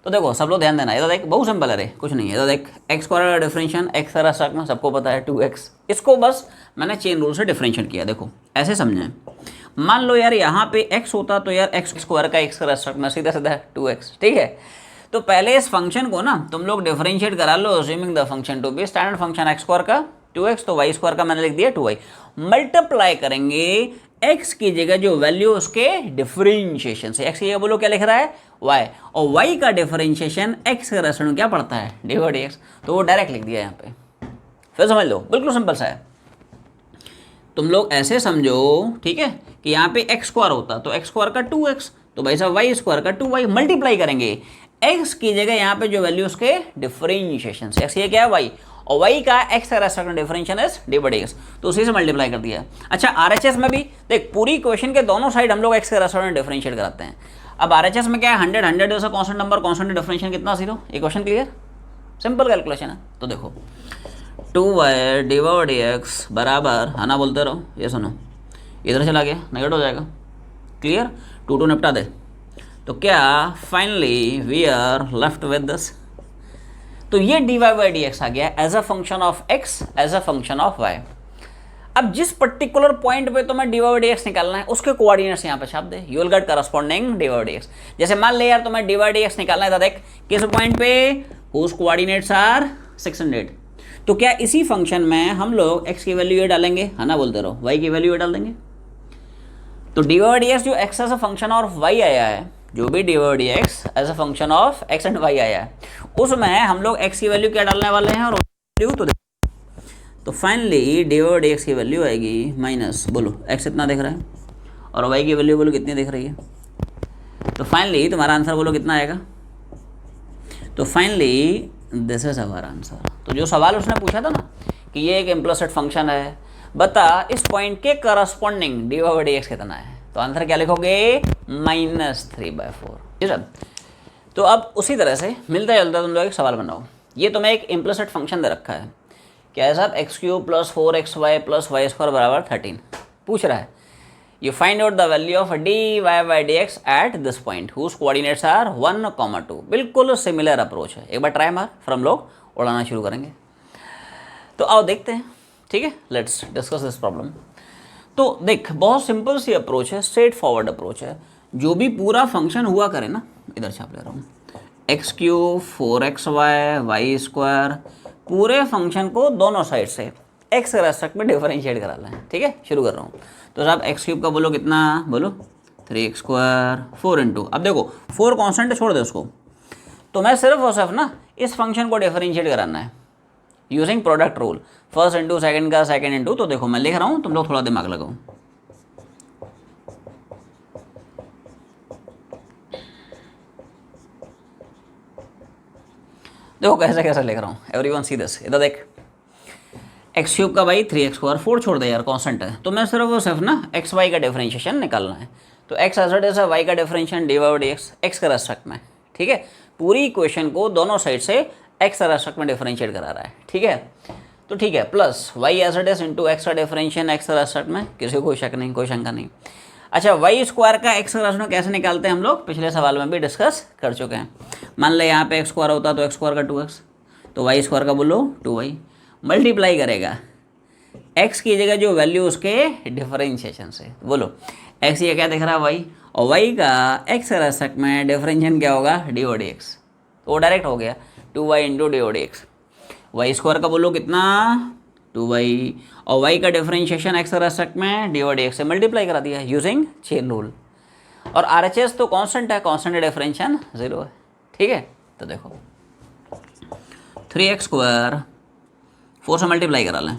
तो देखो सब लोग ध्यान देना, ये तो देख बहुत सिंपल है रे, कुछ नहीं है। तो देख एक्स स्क्वायर का डिफरेंशिएशन एक्स का रेस्पेक्ट में सबको पता है 2x, इसको बस मैंने चेन रूल से डिफरेंशिएट किया। देखो ऐसे समझें, मान लो यार यहाँ पे x होता तो यार एक्स स्क्वायर का एक्स का रेस्पेक्ट में सीधा सीधा 2x, ठीक है। तो पहले इस फंक्शन को ना तुम लोग डिफरेंशिएट करा लो, assuming the function to be standard function x square का 2x, तो वाई स्क्वायर का मैंने लिख दिया 2y। मल्टीप्लाई करेंगे x की जगह जो वैल्यू उसके डिफरेंशिएशन से, x की जगह बोलो क्या लिख रहा है y, और y का डिफरेंशिएशन x के रेस्पेक्ट में क्या पड़ता है डी बाई डी एक्स, तो वो डायरेक्ट लिख दिया यहाँ पे। फिर समझ लो बिल्कुल सिंपल सा है। तुम लोग ऐसे समझो, ठीक है, कि यहाँ पे एक्स स्क्वायर होता तो एक्स स्क्वायर का 2x, तो भाई साहब वाई स्क्वायर का 2y। मल्टीप्लाई करेंगे x की जगह यहाँ पे जो वैल्यू उसके डिफरेंशिएशन से, x ये क्या है y, और y का x का रेस्पेक्ट में डिफरेंशिएशन है डी बाई डी एक्स, तो उसी से मल्टीप्लाई कर दिया। अच्छा RHS में भी देख, पूरी क्वेश्चन के दोनों साइड हम लोग x के रेस्पेक्ट में डिफरेंशिएट कराते हैं। अब RHS में क्या है 100, 100 जैसा कॉन्स्टेंट नंबर, कॉन्स्टेंट डिफरेंशिएशन कितना 0। ये क्वेश्चन क्लियर, सिंपल कैलकुलेशन है। तो देखो 2y D by D x बराबर, है ना बोलते रहो, ये सुनो इधर चला गया नेगेटिव हो जाएगा, क्लियर, 2 निपटा दे। तो क्या finally we are left with this, तो ये d Y by D x आ गया as a function of x as a function of y. अब जिस पर्टिकुलर पॉइंट पे तुम्हें डी वाई बाई डी एक्स निकालना है उसके कोऑर्डिनेट्स यहाँ पे छाप दे, you will get corresponding d Y by D x. जैसे मान ले यार तुम्हें डी वाई डी एक्स निकालना है, तो देख किस पॉइंट पे, हुज कोऑर्डिनेट्स आर 600, तो क्या इसी फंक्शन में हम लोग x की वैल्यू ये डालेंगे, है ना बोलते रहो, y की वैल्यू ये डाल देंगे। तो डी वाई डी एक्स जो x as a function of y आया है, जो भी d y d x as a function of x and y आया है, उसमें हम लोग x की वैल्यू क्या डालने वाले हैं और वैल्यू तो finally d y d x की वैल्यू आएगी माइनस, बोलो x इतना दिख रहा है और y की वैल्यू बोलो कितनी दिख रही है, तो फाइनली तुम्हारा आंसर बोलो कितना आएगा। तो फाइनली दिस इज आवर आंसर। तो जो सवाल उसने पूछा था ना कि ये एक इम्प्लिसिट फंक्शन है, बता इस पॉइंट के corresponding d Y by D x कितना है, तो आंसर क्या लिखोगे -3/4, ठीक है। तो अब उसी तरह से मिलता जुलता तुम लोग एक सवाल बनाओ। ये तुम्हें एक इम्प्लिसिट फंक्शन दे रखा है, क्या है साहब x³ + 4xy + y² बराबर 13 पूछ रहा है। You find out the value of dy by dx at this point whose coordinates are 1, 2. बिल्कुल सिमिलर अप्रोच है, एक बार ट्राई मार, फिर हम लोग उड़ाना शुरू करेंगे। तो आओ देखते हैं, ठीक है, लेट्स डिस्कस दिस प्रॉब्लम। तो देख, बहुत सिंपल सी अप्रोच है, स्ट्रेट फॉरवर्ड अप्रोच है। जो भी पूरा फंक्शन हुआ करे ना, इधर छाप ले रहा हूँ, x³ 4xy वाई स्क्वायर, पूरे फंक्शन को दोनों साइड से x के रेस्पेक्ट में डिफरेंशिएट कराना है, ठीक है। शुरू कर रहा हूँ, तो साहब x³ का बोलो कितना, बोलो 3x², 4 इंटू, अब देखो 4 कॉन्स्टेंट छोड़ दे उसको, तो मैं सिर्फ और सिर्फ ना इस फंक्शन को डिफरेंशिएट कराना है using product rule, first into second का सेकंड इंटू। तो देखो मैं लिख रहा हूँ, तुम लोग थोड़ा दिमाग लगाओ। देखो कैसे कैसे लिख रहा हूँ, एवरीवन सी दिस, इधर देख, x³ का भाई 3x², 4 छोड़ दे यार, कांस्टेंट है, तो मैं सिर्फ और सिर्फ ना एक्स वाई का डिफरेंशिएशन निकालना है। तो x एज इट इज है, y का differentiation dy by dx x के रेस्पेक्ट में, ठीक है। पूरी इक्वेशन को दोनों साइड से x के रेस्पेक्ट में डिफरेंशिएट करा रहा है, ठीक है। तो ठीक है, plus y as it is into x का डिफरेंशिएशन x के रेस्पेक्ट में, किसी को कोई शक नहीं, कोई शंका नहीं। अच्छा, वाई स्क्वायर का x के रेस्पेक्ट में कैसे निकालते हैं हम लोग पिछले सवाल में भी डिस्कस कर चुके हैं। मान ले यहाँ पे x² होता तो x² का 2x, तो y स्क्वायर का बोलो 2y, मल्टीप्लाई करेगा x की जगह जो वैल्यू उसके डिफरेंशिएशन से, बोलो x ये क्या दिख रहा है y, और y का x के रेस्पेक्ट में डिफरेंशिएशन क्या होगा dy dx, तो वो डायरेक्ट हो गया 2y into dy dx। Y square का बोलो कितना 2y, और y का डिफरेंशिएशन x के रेस्पेक्ट में dy dx से मल्टीप्लाई करा दिया यूजिंग चेन रूल। और RHS तो कांस्टेंट है, कांस्टेंट डिफरेंशिएशन 0 है, ठीक है। तो देखो 3x², 4 से मल्टीप्लाई करा लें,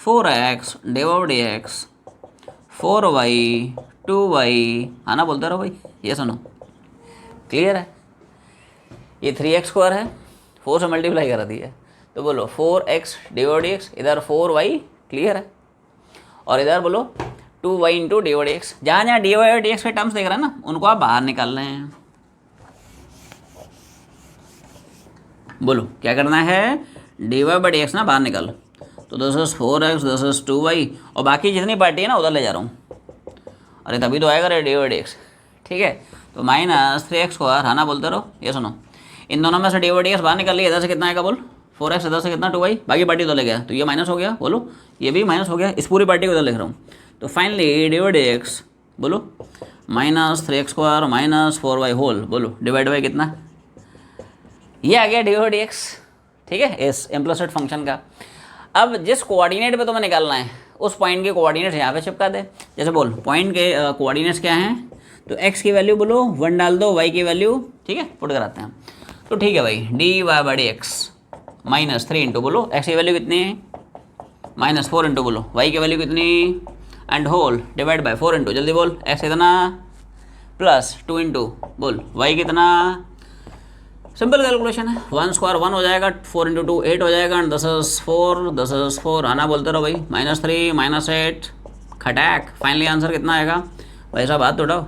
4x dy dx, 4y 2y, आना बोलते रहो भाई, ये सुनो, क्लियर है। ये 3x² है, 4 से मल्टीप्लाई करा दिया, तो बोलो 4x dy dx, इधर 4y, क्लियर है, और इधर बोलो 2y इंटू dy dx। जहाँ जहाँ dy dx के टर्म्स देख रहे हैं ना, उनको आप बाहर निकाल रहे हैं। बोलो क्या करना है, dy by dx ना बाहर निकाल, तो this is 4x, this is 2y, और बाकी जितनी पार्टी है ना उधर ले जा रहा हूँ, अरे तभी तो आएगा रे dy by dx, ठीक है। तो माइनस 3x², आना बोलते रहो, ये सुनो, इन दोनों में से dy by dx बाहर निकाल लिया, इधर से कितना आएगा बोल, 4x, इधर से कितना 2y, बाकी पार्टी उधर ले गया, तो ये माइनस हो गया, बोलो ये भी माइनस हो गया, इस पूरी पार्टी को उधर लिख रहा हूँ। तो फाइनली dy by dx बोलो minus 3x² minus 4y whole, बोलो डिवाइड बाई कितना, ये आ गया dy by dx, ठीक है, इस इम्प्लिसिट फंक्शन का। अब जिस कोऑर्डिनेट पे तुम्हें निकालना है उस पॉइंट के कोऑर्डिनेट्स यहाँ पे चिपका दे। जैसे बोल पॉइंट के कोऑर्डिनेट्स क्या हैं, तो x की वैल्यू बोलो 1 डाल दो, y की वैल्यू, ठीक है, पुट कराते हैं। तो ठीक है भाई, dy by dx minus 3 into, बोलो x की वैल्यू कितनी है, माइनस 4 इंटू, बोलो y की वैल्यू कितनी, and whole divide by 4 into, जल्दी बोल, x कितना, प्लस 2 इंटू, बोल y कितना, सिंपल कैलकुलेशन है, 1 स्क्वायर 1 हो जाएगा, 4 इंटू 2 8 हो जाएगा, एंड दिस इज 4, आना बोलते रहो भाई, -3 -8 खटैक, फाइनली आंसर कितना आएगा भाई साहब, हाथ उठाओ।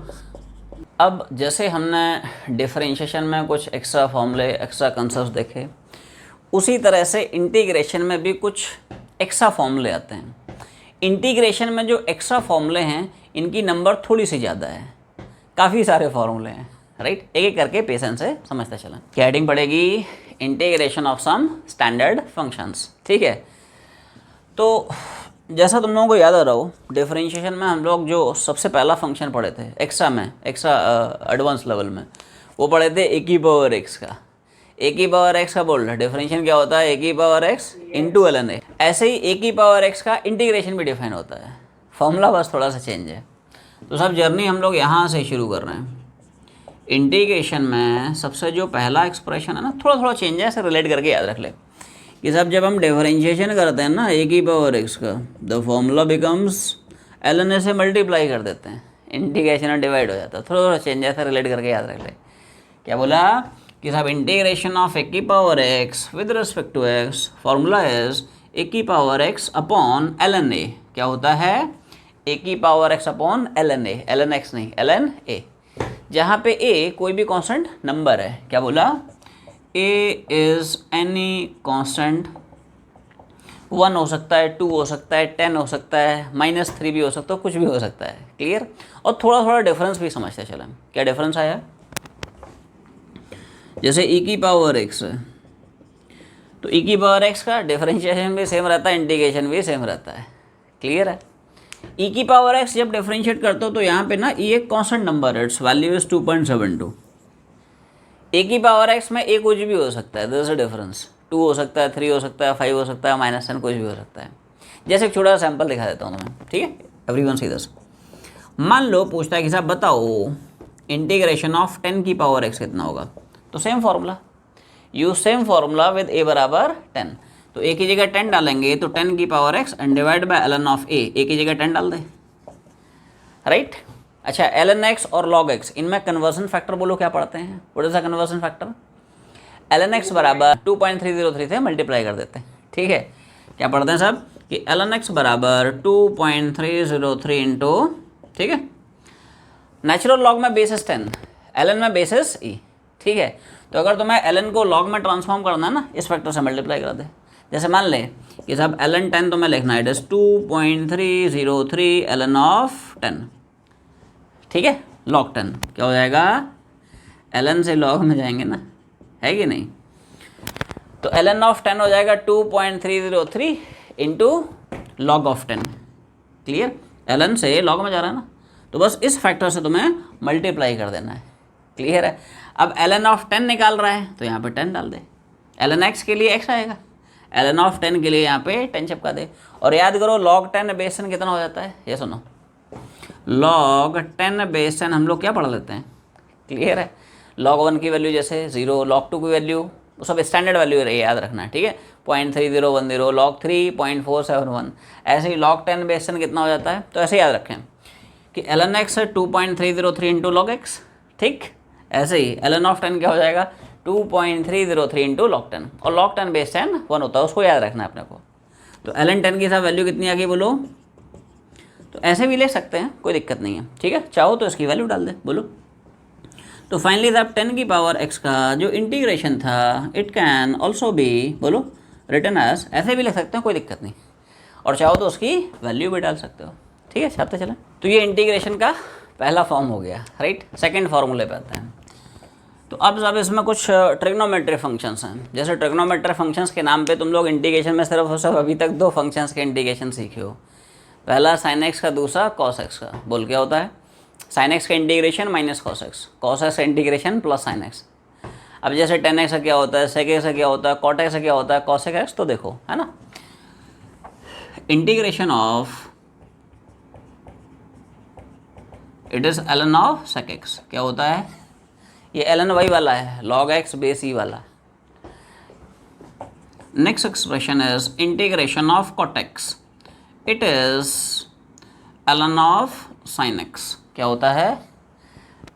अब जैसे हमने डिफरेंशिएशन में कुछ एक्स्ट्रा फॉर्मूले, एक्स्ट्रा कंसेप्ट देखे, उसी तरह से इंटीग्रेशन में भी कुछ एक्स्ट्रा फॉर्मूले आते हैं। इंटीग्रेशन में जो एक्स्ट्रा फॉर्मूले हैं इनकी नंबर थोड़ी सी ज़्यादा है, काफ़ी सारे फॉर्मूले हैं, राइट। एक एक करके पेशेंस से समझते चलें। क्या हेडिंग पड़ेगी, integration of some standard functions, ठीक है। तो जैसा तुम लोगों को याद आ रहा हो, डिफरेंशिएशन में हम लोग जो सबसे पहला फंक्शन पढ़े थे एक्स्ट्रा में, एक्स्ट्रा एडवांस लेवल में, वो पढ़े थे ए की पावर एक्स का। ए की पावर एक्स का बोल डिफरेंशिएशन क्या होता है, ए की power x into ln a। ऐसे ही ए की पावर एक्स का इंटीग्रेशन भी डिफाइन होता है, फॉर्मूला बस थोड़ा सा चेंज है। तो सब जर्नी हम लोग यहाँ से शुरू कर रहे हैं। इंटीग्रेशन में सबसे जो पहला एक्सप्रेशन है ना, थोड़ा थोड़ा चेंज है, ऐसे रिलेट करके याद रख ले कि सब जब हम डिफरेंशिएशन करते हैं ना ए की पावर एक्स का, the formula becomes ln a से मल्टीप्लाई कर देते हैं, इंटीग्रेशन और डिवाइड हो जाता है, थोड़ा थोड़ा चेंज है, ऐसे रिलेट करके याद रख ले। क्या बोला कि सब इंटीग्रेशन ऑफ ए की power x with respect to x, formula is a की power x upon ln a। क्या होता है, ए की power x upon ln a, ln x नहीं ln a, जहाँ पे a कोई भी कांस्टेंट नंबर है। क्या बोला, a इज एनी कांस्टेंट 1 हो सकता है, 2 हो सकता है, 10 हो सकता है, -3 भी हो सकता है, कुछ भी हो सकता है। क्लियर? और थोड़ा थोड़ा डिफरेंस भी समझते चलें। क्या डिफरेंस आया? जैसे e की पावर x है, तो e की पावर x का डिफरेंशिएशन भी सेम रहता है, इंटीग्रेशन भी सेम रहता है। क्लियर है? e की पावर x जब डिफरेंशिएट करते हो तो यहाँ पे ना e एक कॉन्स्टेंट नंबर है, इट्स वैल्यू इज 2.72। a की पावर x में a कुछ भी हो सकता है, दिस इज डिफरेंस। 2 हो सकता है, 3 हो सकता है, 5 हो सकता है, -10 कुछ भी हो सकता है। जैसे एक छोटा सा सैंपल दिखा देता हूँ तुम्हें, ठीक है? Everyone see this. मान लो पूछता है कि साहब बताओ इंटीग्रेशन ऑफ 10 की पावर x कितना होगा, तो same formula, use same formula with a बराबर 10। तो a की जगह 10 डालेंगे तो 10 की power x and divide bye ln of a की जगह 10 डाल दे, राइट? अच्छा, ln x और log x, इनमें कन्वर्जन फैक्टर बोलो क्या पढ़ते हैं? What is the conversion factor? ln x बराबर 2.303 से मल्टीप्लाई कर देते हैं, ठीक है? क्या पढ़ते हैं साहब कि ln x बराबर 2.303 इंटू, ठीक है, नेचुरल लॉग में बेसिस 10, ln में बेसिस e, ठीक है? तो अगर तुम्हें ln को log में ट्रांसफॉर्म करना है ना, इस फैक्टर से मल्टीप्लाई कर दे। जैसे मान ले कि साहब ln 10 तुम्हें लिखना है, इट इज 2.303 ln ऑफ 10, ठीक है? log 10 क्या हो जाएगा? ln से log में जाएंगे ना, है कि नहीं? तो ln ऑफ 10 हो जाएगा 2.303 into log of 10। Clear? ln से log में जा रहा है ना, तो बस इस फैक्टर से तुम्हें मल्टीप्लाई कर देना है। क्लियर है? अब ln ऑफ 10 निकाल रहा है तो यहाँ पे 10 डाल दे, ln x के लिए x आएगा, ln ऑफ 10 के लिए यहाँ पे 10 चिपका दे। और याद करो log 10 बेस 10 कितना हो जाता है, ये सुनो, log 10 बेस 10 हम लोग क्या पढ़ लेते हैं? क्लियर है? log 1 की वैल्यू जैसे 0, log 2 की वैल्यू, वो सब स्टैंडर्ड वैल्यू है, याद रखना है, ठीक है? 0.3010, log 3 0.471, ऐसे ही log 10 बेस 10 कितना हो जाता है? तो ऐसे याद रखें कि ln x 2.303 into log x, ठीक? ऐसे ही ln ऑफ 10 क्या हो जाएगा? 2.303 इंटू log 10, और log 10 बेस 10 1 होता है, उसको याद रखना है अपने को। तो ln 10 की साथ वैल्यू कितनी आ गई बोलो? तो ऐसे भी ले सकते हैं, कोई दिक्कत नहीं है, ठीक है? चाहो तो इसकी वैल्यू डाल दे, बोलो। तो फाइनली साहब 10 की पावर x का जो इंटीग्रेशन था, इट कैन ऑल्सो बी, बोलो, रिटन एज, ऐसे भी लिख सकते हैं, कोई दिक्कत नहीं, और चाहो तो उसकी वैल्यू भी डाल सकते हो, ठीक है? छापते चलें। तो ये इंटीग्रेशन का पहला फॉर्म हो गया, राइट? सेकेंड फार्मूले पे आते हैं। तो अब साहब इसमें कुछ ट्रिग्नोमेट्री फंक्शंस हैं। जैसे ट्रिग्नोमेट्री फंक्शंस के नाम पे तुम लोग इंटीग्रेशन में सिर्फ और सिर्फ अभी तक 2 फंक्शंस के इंटीग्रेशन सीखे हो, पहला sin x का, दूसरा cos x का। बोल क्या होता है? sin x का integration minus cos x, cos x का इंटीग्रेशन प्लस sin x। अब जैसे 10x का क्या होता है, sec x का क्या होता है, cot x का क्या होता है, cos x, तो देखो, है ना, integration of it is ln of sec x क्या होता है? ये ln y वाला है, log x बेस e वाला। Next expression is integration of cot x, it is ln of sin x क्या होता है?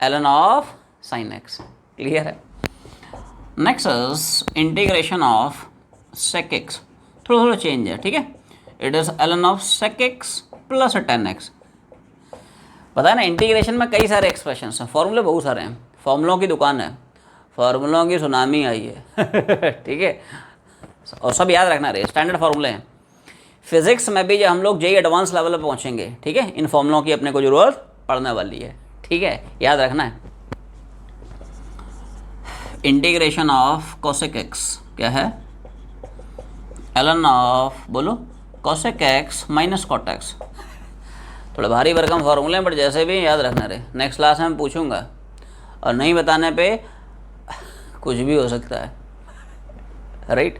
ln of sin x। Clear है? Next is integration of sec x, थोड़ा थोड़ा चेंज है, ठीक है? It is ln of sec x plus tan x। पता है ना, इंटीग्रेशन में कई सारे एक्सप्रेशंस हैं, फॉर्मूले बहुत सारे हैं, फॉर्मूलों की दुकान है, फॉर्मूलों की सुनामी आई है ठीक है? और सब याद रखना रहे, स्टैंडर्ड फार्मूले हैं। फिजिक्स में भी जब हम लोग जेई एडवांस लेवल पर पहुंचेंगे, ठीक है, इन फॉर्मूलों की अपने को ज़रूरत पड़ने वाली है, ठीक है? याद रखना है। इंटीग्रेशन ऑफ कोसेक एक्स क्या है? ln ऑफ, बोलो, cosec x minus cot x. थोड़ा भारी भरकम फार्मूले हैं, बट जैसे भी याद रखना रहे, नेक्स्ट क्लास में पूछूंगा, और नहीं बताने पे कुछ भी हो सकता है, राइट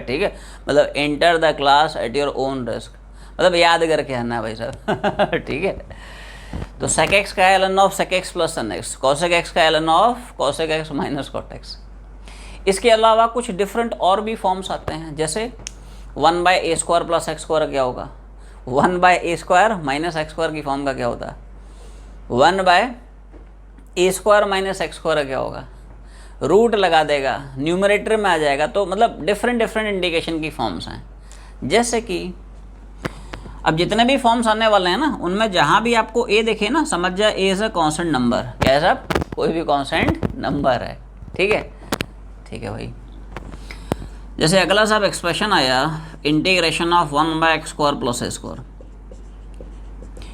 ठीक है? मतलब enter the class at your own risk, मतलब याद करके आना भाई साहब ठीक है? तो sec x का ln of sec x plus tan x, cosec x का ln of cosec x minus cot x। इसके अलावा कुछ डिफरेंट और भी फॉर्म्स आते हैं, जैसे 1/a² प्लस x² क्या होगा? 1/a² माइनस x² की फॉर्म का क्या होता है? 1/a² माइनस x² क्या होगा? रूट लगा देगा, न्यूमरेटर में आ जाएगा। तो मतलब डिफरेंट इंडिकेशन की फॉर्म्स हैं। जैसे कि अब जितने भी फॉर्म्स आने वाले हैं ना, उनमें जहाँ भी आपको ए दिखे ना, समझ जाए A is a constant number. क्या है साहब? कोई भी कॉन्स्टेंट नंबर है, ठीक है? ठीक है भाई। जैसे अगला साहब एक्सप्रेशन आया integration of 1/x² plus a²।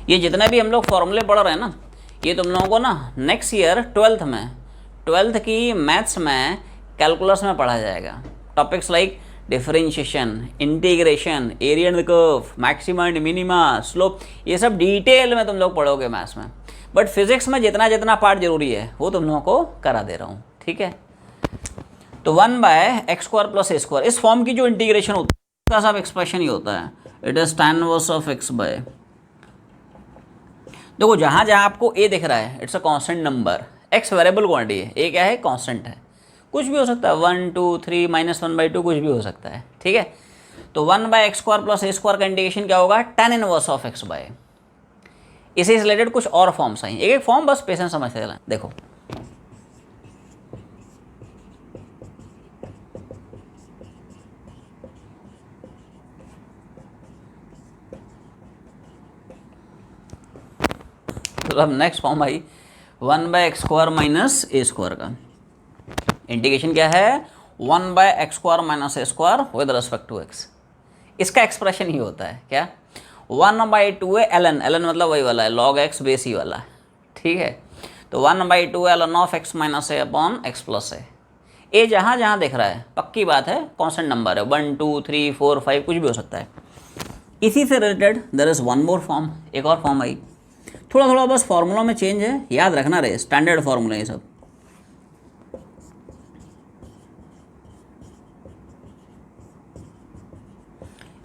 ये जितने भी हम लोग फॉर्मूले पढ़ रहे हैं ना, ये तुम लोगों को ना नेक्स्ट ईयर 12th की मैथ्स में कैलकुलस में पढ़ा जाएगा। Topics like differentiation, integration, area and curve, maxima and minima, slope, ये सब डिटेल में तुम लोग पढ़ोगे मैथ्स में। बट फिजिक्स में जितना जितना पार्ट जरूरी है वो तुम लोगों को करा दे रहा हूँ, ठीक है। तो 1/x² प्लस a², इस फॉर्म की जो इंटीग्रेशन होता है उसका सब एक्सप्रेशन ही होता है, it is tan inverse of x by. देखो जहाँ जहाँ आपको a दिख रहा है it's a constant number, x variable quantity है, a क्या है, कांस्टेंट है, कुछ भी हो सकता है, 1 2 3 -1/2 कुछ भी हो सकता है, ठीक है। तो 1/x² प्लस a² का इंटीग्रेशन क्या होगा, tan inverse of x by. इसी से रिलेटेड कुछ और फॉर्म्स आई, एक एक फॉर्म बस पेशेंस समझते चलें। देखो तो अब next form I 1/x² minus a² का इंटीग्रेशन क्या है, 1/x² minus a² with respect to x। इसका एक्सप्रेशन ही होता है क्या, 1/2 ln, मतलब वही वाला है log x बेस ही वाला, ठीक है। तो 1/2 ln of x minus a upon x plus a जहाँ जहाँ दिख रहा है पक्की बात है कॉन्स्टेंट नंबर है, 1 2 3 4 5 कुछ भी हो सकता है। इसी से related there is one more form, एक और फॉर्म आई, थोड़ा थोड़ा बस फॉर्मूला में चेंज है, याद रखना रहे, स्टैंडर्ड फॉर्मूला ये सब।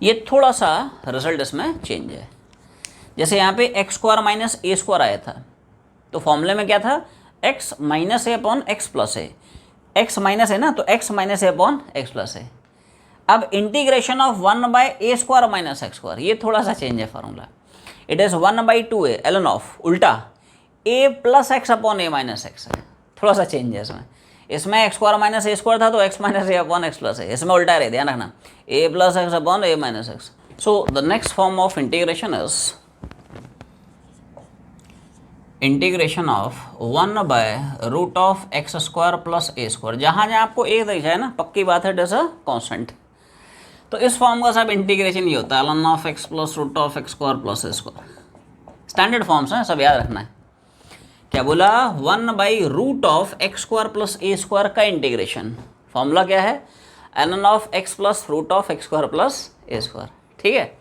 ये थोड़ा सा रिजल्ट इसमें चेंज है। जैसे यहाँ पे x² माइनस a² आया था, तो फॉर्मूले में क्या था, x minus a upon x plus a, x minus है ना, तो x minus a upon x plus a। अब integration of 1/a² minus x², ये थोड़ा सा चेंज है formula, it is 1/2a ln of उल्टा a plus x upon a minus x है, थोड़ा सा चेंज है इसमें। इसमें x² माइनस a² था तो x minus a upon x plus a, इसमें उल्टा रहे, ध्यान रखना, a plus x upon a minus x। So the next form of integration is integration of 1/√x² plus a²। जहाँ जहाँ आपको a दिख जाए ना पक्की बात है इट इज अ कॉन्स्टेंट, तो इस फॉर्म का सब इंटीग्रेशन ही होता है, ln of x plus √x² plus a²। Standard forms हैं, सब याद रखना है। क्या बोला, 1/√x² प्लस a² का इंटीग्रेशन, फॉर्मूला क्या है, ln of x plus √x² plus a², ठीक है।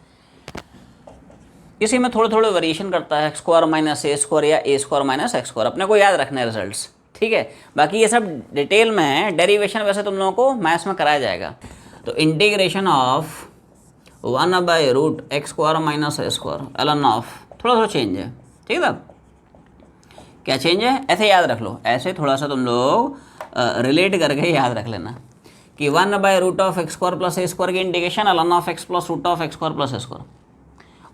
इसी में थोड़े थोड़े वेरिएशन करता है, x² माइनस a² या a² माइनस x², अपने को याद रखना है रिजल्ट्स, ठीक है। बाकी ये सब डिटेल में है, डेरिवेशन वैसे तुम लोगों को मैथ्स में कराया जाएगा। तो integration of 1/√x² minus a² ln of, थोड़ा थोड़ा चेंज है, ठीक है। क्या चेंज है, ऐसे याद रख लो, ऐसे थोड़ा सा तुम लोग रिलेट करके याद रख लेना कि 1/√x² प्लस a² की integration ln of x plus √x² plus a²।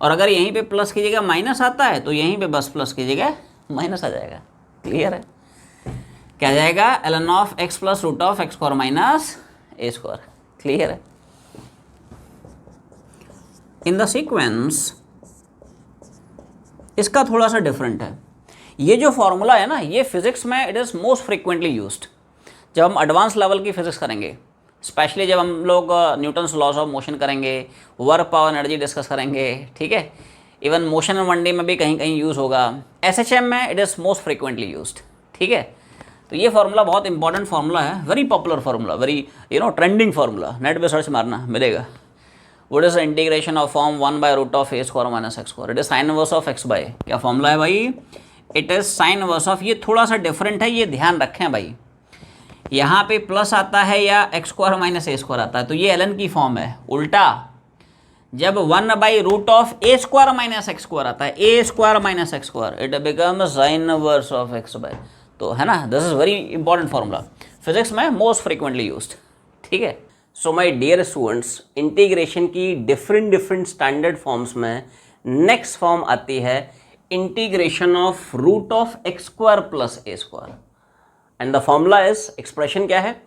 और अगर यहीं पे प्लस की जगह माइनस आता है तो यहीं पे बस प्लस की जगह माइनस आ जाएगा, क्लियर है। क्या जाएगा, ln of x plus √x² minus a², clear है। इन द सीक्वेंस इसका थोड़ा सा डिफरेंट है। ये जो फॉर्मूला है ना, ये फिजिक्स में it is most frequently used जब हम एडवांस लेवल की फिजिक्स करेंगे, स्पेशली जब हम लोग न्यूटन्स लॉज ऑफ मोशन करेंगे, वर्क पावर एनर्जी डिस्कस करेंगे, ठीक है। इवन मोशन एंड 1D में भी कहीं कहीं यूज़ होगा, SHM में it is most frequently used, ठीक है। तो ये फार्मूला बहुत इंपॉर्टेंट फार्मूला है, very popular formula, very trending formula, net पे सर्च मारना मिलेगा। What is the integration of form 1/√a² minus x², it is sine inverse of x by, क्या फॉर्मूला है भाई, it is sine inverse of, ये थोड़ा सा डिफरेंट है, ये ध्यान रखें भाई, यहाँ पे प्लस आता है या x² माइनस a² आता है तो ये ln की फॉर्म है, उल्टा जब 1/√a² माइनस x² आता है, a² minus x², it becomes sine inverse of x by, तो है ना, this is very important formula, physics में मोस्ट फ्रीक्वेंटली यूज्ड, ठीक है। So my dear students, integration की डिफरेंट स्टैंडर्ड फॉर्म्स में नेक्स्ट फॉर्म आती है integration of √x² plus a², and the formula is, expression क्या है,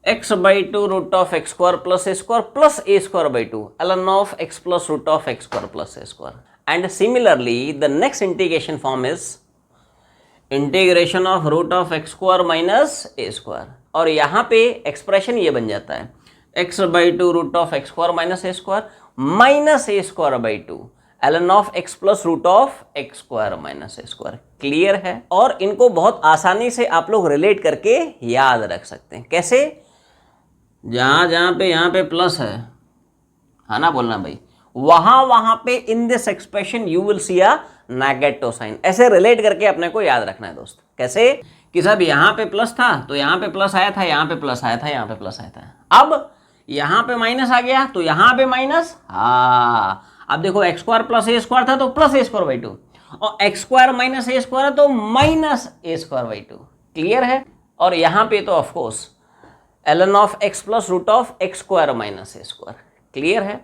x/2 √x² plus a² plus a²/2 ln of x plus √x² plus a²। And similarly the next integration form is integration of √x² minus a², और यहाँ पे expression ये बन जाता है x by two root of x square minus a square by two ln of x plus root of x square minus a square. Clear है? और इनको बहुत आसानी से आप लोग रिलेट करके याद रख सकते हैं। कैसे? जहां जहां पे यहाँ पे प्लस है ना, बोलना भाई, वहां पे in this expression you will see a negative sign. ऐसे रिलेट करके अपने को याद रखना है दोस्त। कैसे? कि साहब यहाँ पे प्लस था तो यहाँ पे प्लस आया था, यहाँ पे प्लस आया था, यहाँ पे प्लस आया था। अब यहाँ पे माइनस आ गया तो यहाँ पे माइनस। हाँ, अब देखो x square plus a square था तो plus a square by two, और x square minus a square है तो minus a square by two. Clear है? और यहाँ पे तो of course ln of x plus root of x square minus a square. Clear है?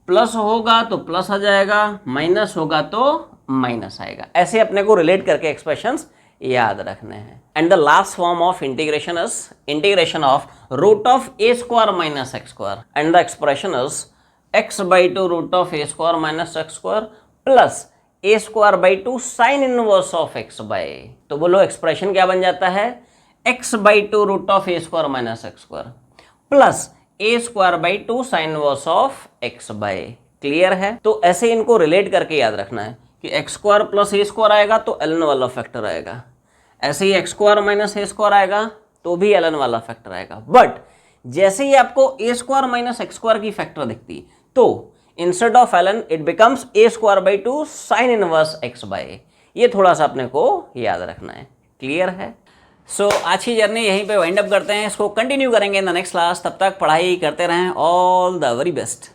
प्लस होगा तो प्लस आ जाएगा, माइनस होगा तो माइनस आएगा। ऐसे अपने को रिलेट करके एक्सप्रेशंस याद रखने हैं। And the last form of integration is integration of root of a square minus x square, and the expression is x by two root of a square minus x square plus a square by two sine inverse of x by. तो बोलो expression क्या बन जाता है? X by two root of a square minus x square plus a square by two sine inverse of x by. Clear है? तो ऐसे इनको रिलेट करके याद रखना है कि x square plus a square आएगा तो ln वाला फैक्टर आएगा, ऐसे ही x square minus a square आएगा तो भी ln वाला फैक्टर आएगा। बट जैसे ही आपको ए स्क्वायर माइनस एक्स स्क्वायर की फैक्टर दिखती तो instead of ln it becomes a square by two sine inverse x by. ये थोड़ा सा अपने को याद रखना है। क्लियर है? सो आज की जर्नी यहीं पे वाइंड अप करते हैं, इसको कंटिन्यू करेंगे इन द नेक्स्ट क्लास। तब तक पढ़ाई करते रहें। All the very best.